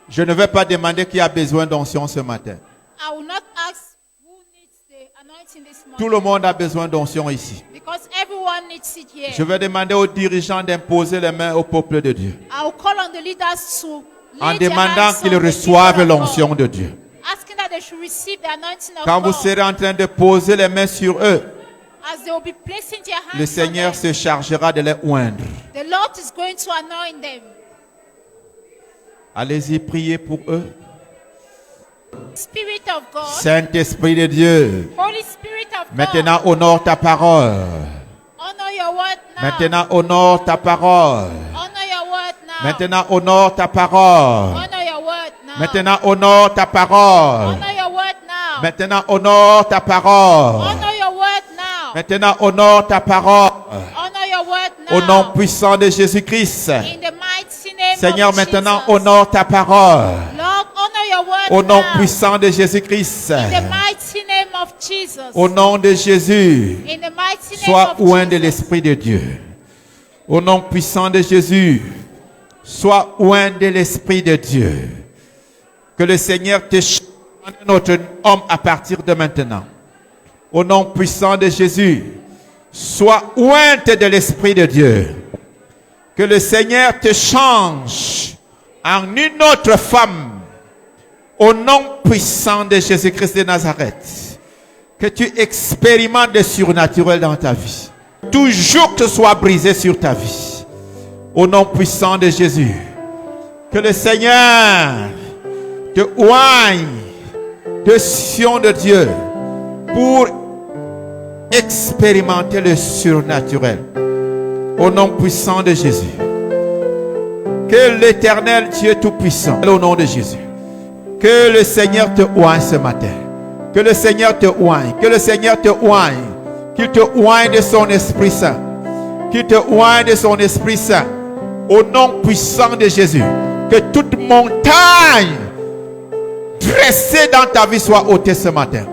A: Je ne vais pas demander qui a besoin d'onction ce matin.
B: I will not ask who needs the anointing this
A: Tout
B: morning.
A: le monde a besoin d'onction ici.
B: Because everyone needs it here.
A: Je vais demander aux dirigeants d'imposer les mains au peuple de Dieu.
B: I will call on the leaders to
A: En
B: lay their
A: demandant
B: hands
A: qu'ils
B: on the
A: reçoivent
B: people of
A: l'onction
B: God,
A: de Dieu.
B: asking that they should receive the anointing of
A: Quand vous
B: God.
A: serez en train de poser les mains sur eux,
B: As they will be placing their hands
A: le
B: on
A: Seigneur
B: them,
A: se chargera de les oindre.
B: the Lord is going to anoint them.
A: Allez-y, priez pour eux.
B: Spirit of God,
A: Saint-Esprit de Dieu,
B: Holy Spirit of God,
A: maintenant honore ta parole.
B: honor your word now.
A: Maintenant honore ta parole.
B: Honor your word now.
A: Maintenant honore ta parole.
B: Honor your word now.
A: Maintenant honore ta parole.
B: Honor your word now.
A: Maintenant honore ta parole.
B: Honor your word now.
A: Maintenant honore ta parole.
B: Honor your word now.
A: Au nom puissant de Jésus-Christ.
B: In the mighty name
A: Seigneur,
B: of
A: maintenant
B: Jesus.
A: honore ta parole.
B: Lord, honor your word
A: Au nom
B: now.
A: puissant de Jésus-Christ.
B: In the mighty name of Jesus.
A: Au nom de Jésus.
B: In the mighty name
A: Sois
B: of
A: oint de
B: Jesus.
A: l'Esprit de Dieu. Au nom puissant de Jésus. Sois oint de l'Esprit de Dieu. Que le Seigneur te change en notre homme à partir de maintenant. Au nom puissant de Jésus. Sois ointe de l'Esprit de Dieu. Que le Seigneur te change en une autre femme. Au nom puissant de Jésus-Christ de Nazareth. Que tu expérimentes le surnaturel dans ta vie. Toujours que ce soit brisé sur ta vie. Au nom puissant de Jésus. Que le Seigneur te oigne de sion de Dieu pour expérimenter le surnaturel. Au nom puissant de Jésus. Que l'Éternel Dieu Tout-Puissant, au nom de Jésus. Que le Seigneur te oigne ce matin. Que le Seigneur te oigne. Que le Seigneur te oigne. Qu'il te oigne de son Esprit Saint. Qu'il te oigne de son Esprit Saint. Au nom puissant de Jésus. Que toute montagne dressée dans ta vie soit ôtée ce matin.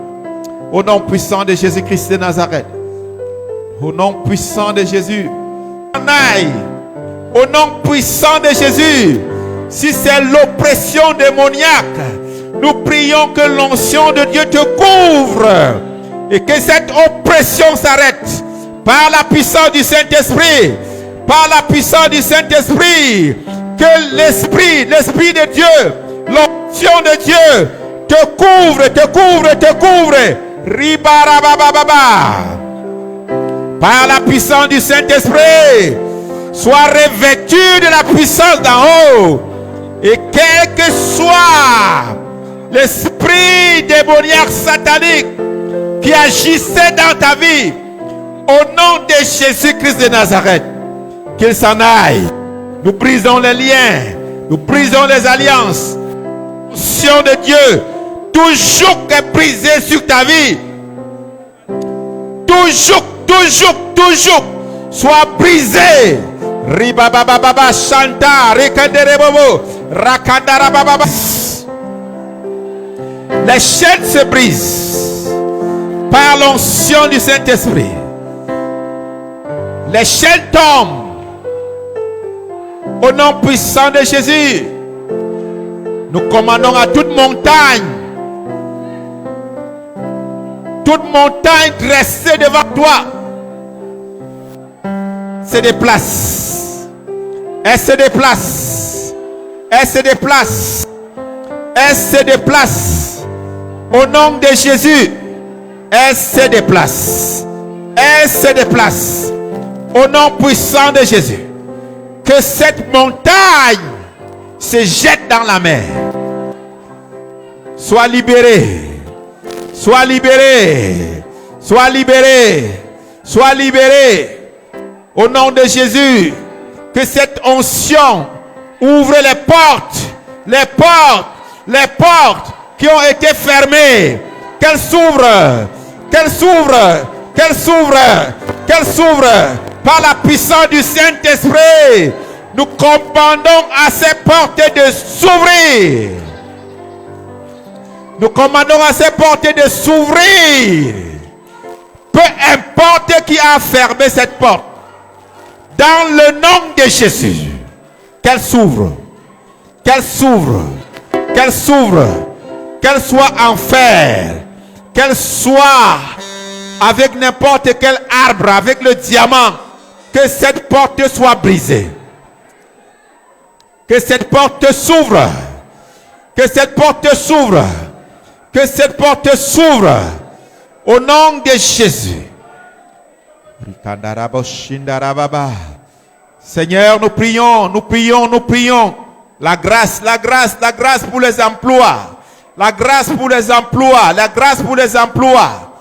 A: Au nom puissant de Jésus-Christ de Nazareth. Au nom puissant de Jésus. Au nom puissant de Jésus. Si c'est l'oppression démoniaque, nous prions que l'onction de Dieu te couvre et que cette oppression s'arrête par la puissance du Saint-Esprit, par la puissance du Saint-Esprit, que l'Esprit de Dieu, l'onction de Dieu, te couvre, te couvre, te couvre. Ribarabababa. Par la puissance du Saint-Esprit, sois revêtu de la puissance d'en haut. Et quel que soit l'esprit démoniaque satanique qui agissait dans ta vie, au nom de Jésus-Christ de Nazareth, qu'il s'en aille. Nous brisons les liens, nous brisons les alliances. L'onction de Dieu, toujours est brisée sur ta vie. Toujours, soit brisé. Ribabababa chanta, rekanderebobo, rakandarababa. Les chaînes se brisent par l'onction du Saint-Esprit. Les chaînes tombent au nom puissant de Jésus. Nous commandons à toute montagne dressée devant toi, se déplace. Elle se déplace. Elle se déplace. Elle se déplace. Au nom de Jésus, elle se déplace. Elle se déplace. Au nom puissant de Jésus, que cette montagne se jette dans la mer. Sois libéré. Sois libéré. Sois libéré. Sois libéré. Au nom de Jésus, que cette onction ouvre les portes qui ont été fermées. Qu'elles s'ouvrent. Qu'elles s'ouvrent. Qu'elles s'ouvrent. Qu'elles s'ouvrent. Par la puissance du Saint-Esprit, nous commandons à ces portes de s'ouvrir. Nous commandons à ces portes de s'ouvrir. Peu importe qui a fermé cette porte. Dans le nom de Jésus, qu'elle s'ouvre. Qu'elle s'ouvre. Qu'elle s'ouvre. Qu'elle soit en fer. Qu'elle soit avec n'importe quel arbre, avec le diamant. Que cette porte soit brisée. Que cette porte s'ouvre. Que cette porte s'ouvre. Que cette porte s'ouvre. Au nom de Jésus. Seigneur, nous prions, nous prions, nous prions. La grâce pour les emplois. La grâce pour les emplois. La grâce pour les emplois.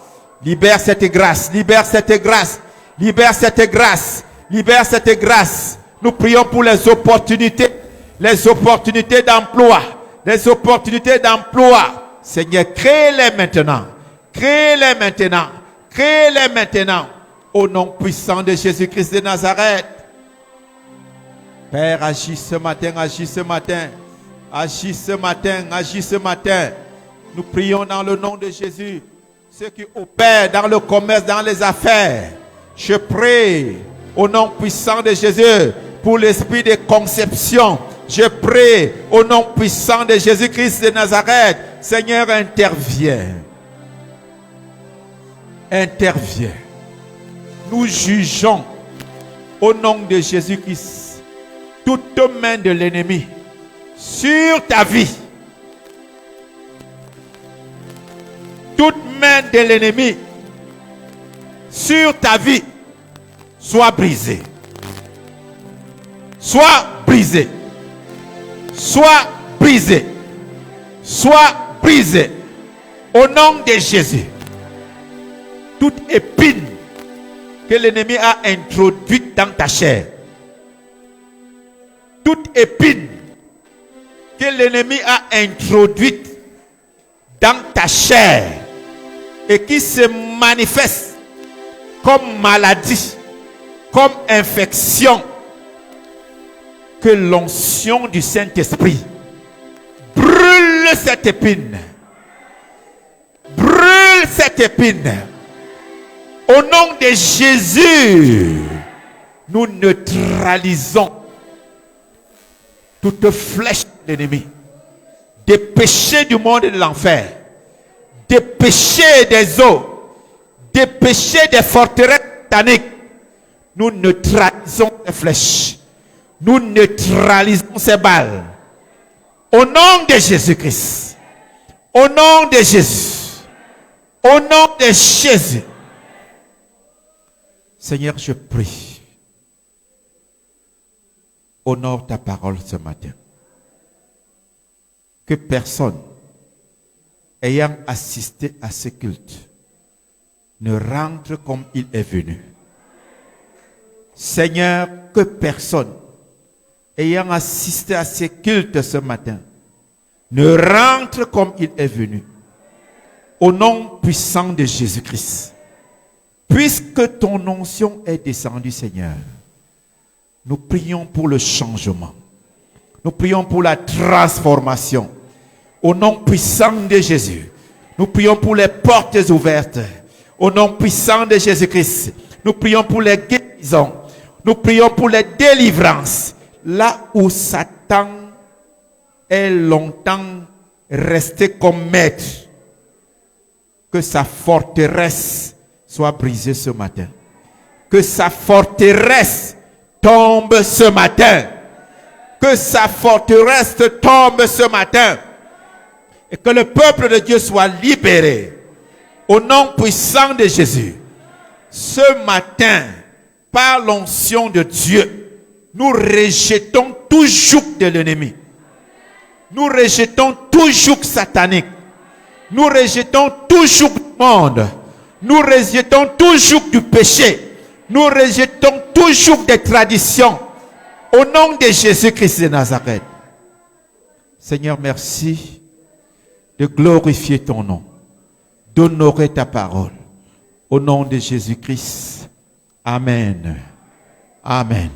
A: Libère cette grâce, libère cette grâce, libère cette grâce, libère cette grâce. Nous prions pour les opportunités d'emploi, les opportunités d'emploi. Seigneur, crée-les maintenant, crée-les maintenant, crée-les maintenant. Au nom puissant de Jésus-Christ de Nazareth. Père, agis ce matin, agis ce matin, agis ce matin, agis ce matin. Nous prions dans le nom de Jésus. Ceux qui opèrent dans le commerce, dans les affaires, je prie au nom puissant de Jésus pour l'esprit de conception. Je prie au nom puissant de Jésus-Christ de Nazareth. Seigneur, interviens. Interviens. Nous jugeons au nom de Jésus-Christ toute main de l'ennemi sur ta vie. Toute main de l'ennemi sur ta vie soit brisée. Soit brisée. Soit brisée. Soit brisée. Au nom de Jésus. Toute épine que l'ennemi a introduite dans ta chair. Toute épine que l'ennemi a introduite dans ta chair et qui se manifeste comme maladie, comme infection, que l'onction du Saint-Esprit brûle cette épine. Brûle cette épine. Au nom de Jésus, nous neutralisons toute flèche de l'ennemi, des péchés du monde et de l'enfer, des péchés des eaux, des péchés des forteresses sataniques. Nous neutralisons ces flèches. Nous neutralisons ces balles. Au nom de Jésus-Christ. Au nom de Jésus. Au nom de Jésus. Seigneur, je prie. Honore ta parole ce matin. Que personne ayant assisté à ce culte ne rentre comme il est venu. Seigneur, que personne ayant assisté à ce culte ce matin ne rentre comme il est venu. Au nom puissant de Jésus-Christ. Puisque ton onction est descendue, Seigneur, nous prions pour le changement. Nous prions pour la transformation. Au nom puissant de Jésus, nous prions pour les portes ouvertes. Au nom puissant de Jésus-Christ, nous prions pour les guérisons. Nous prions pour les délivrances. Là où Satan est longtemps resté comme maître, que sa forteresse soit brisée ce matin. Que sa forteresse tombe ce matin. Que sa forteresse tombe ce matin. Et que le peuple de Dieu soit libéré. Au nom puissant de Jésus. Ce matin, par l'onction de Dieu, nous rejetons tout joug de l'ennemi. Nous rejetons tout joug satanique. Nous rejetons tout joug du monde. Nous rejetons tout joug du péché. Nous rejetons tout joug des traditions. Au nom de Jésus-Christ de Nazareth. Seigneur, merci de glorifier ton nom, d'honorer ta parole. Au nom de Jésus-Christ. Amen. Amen.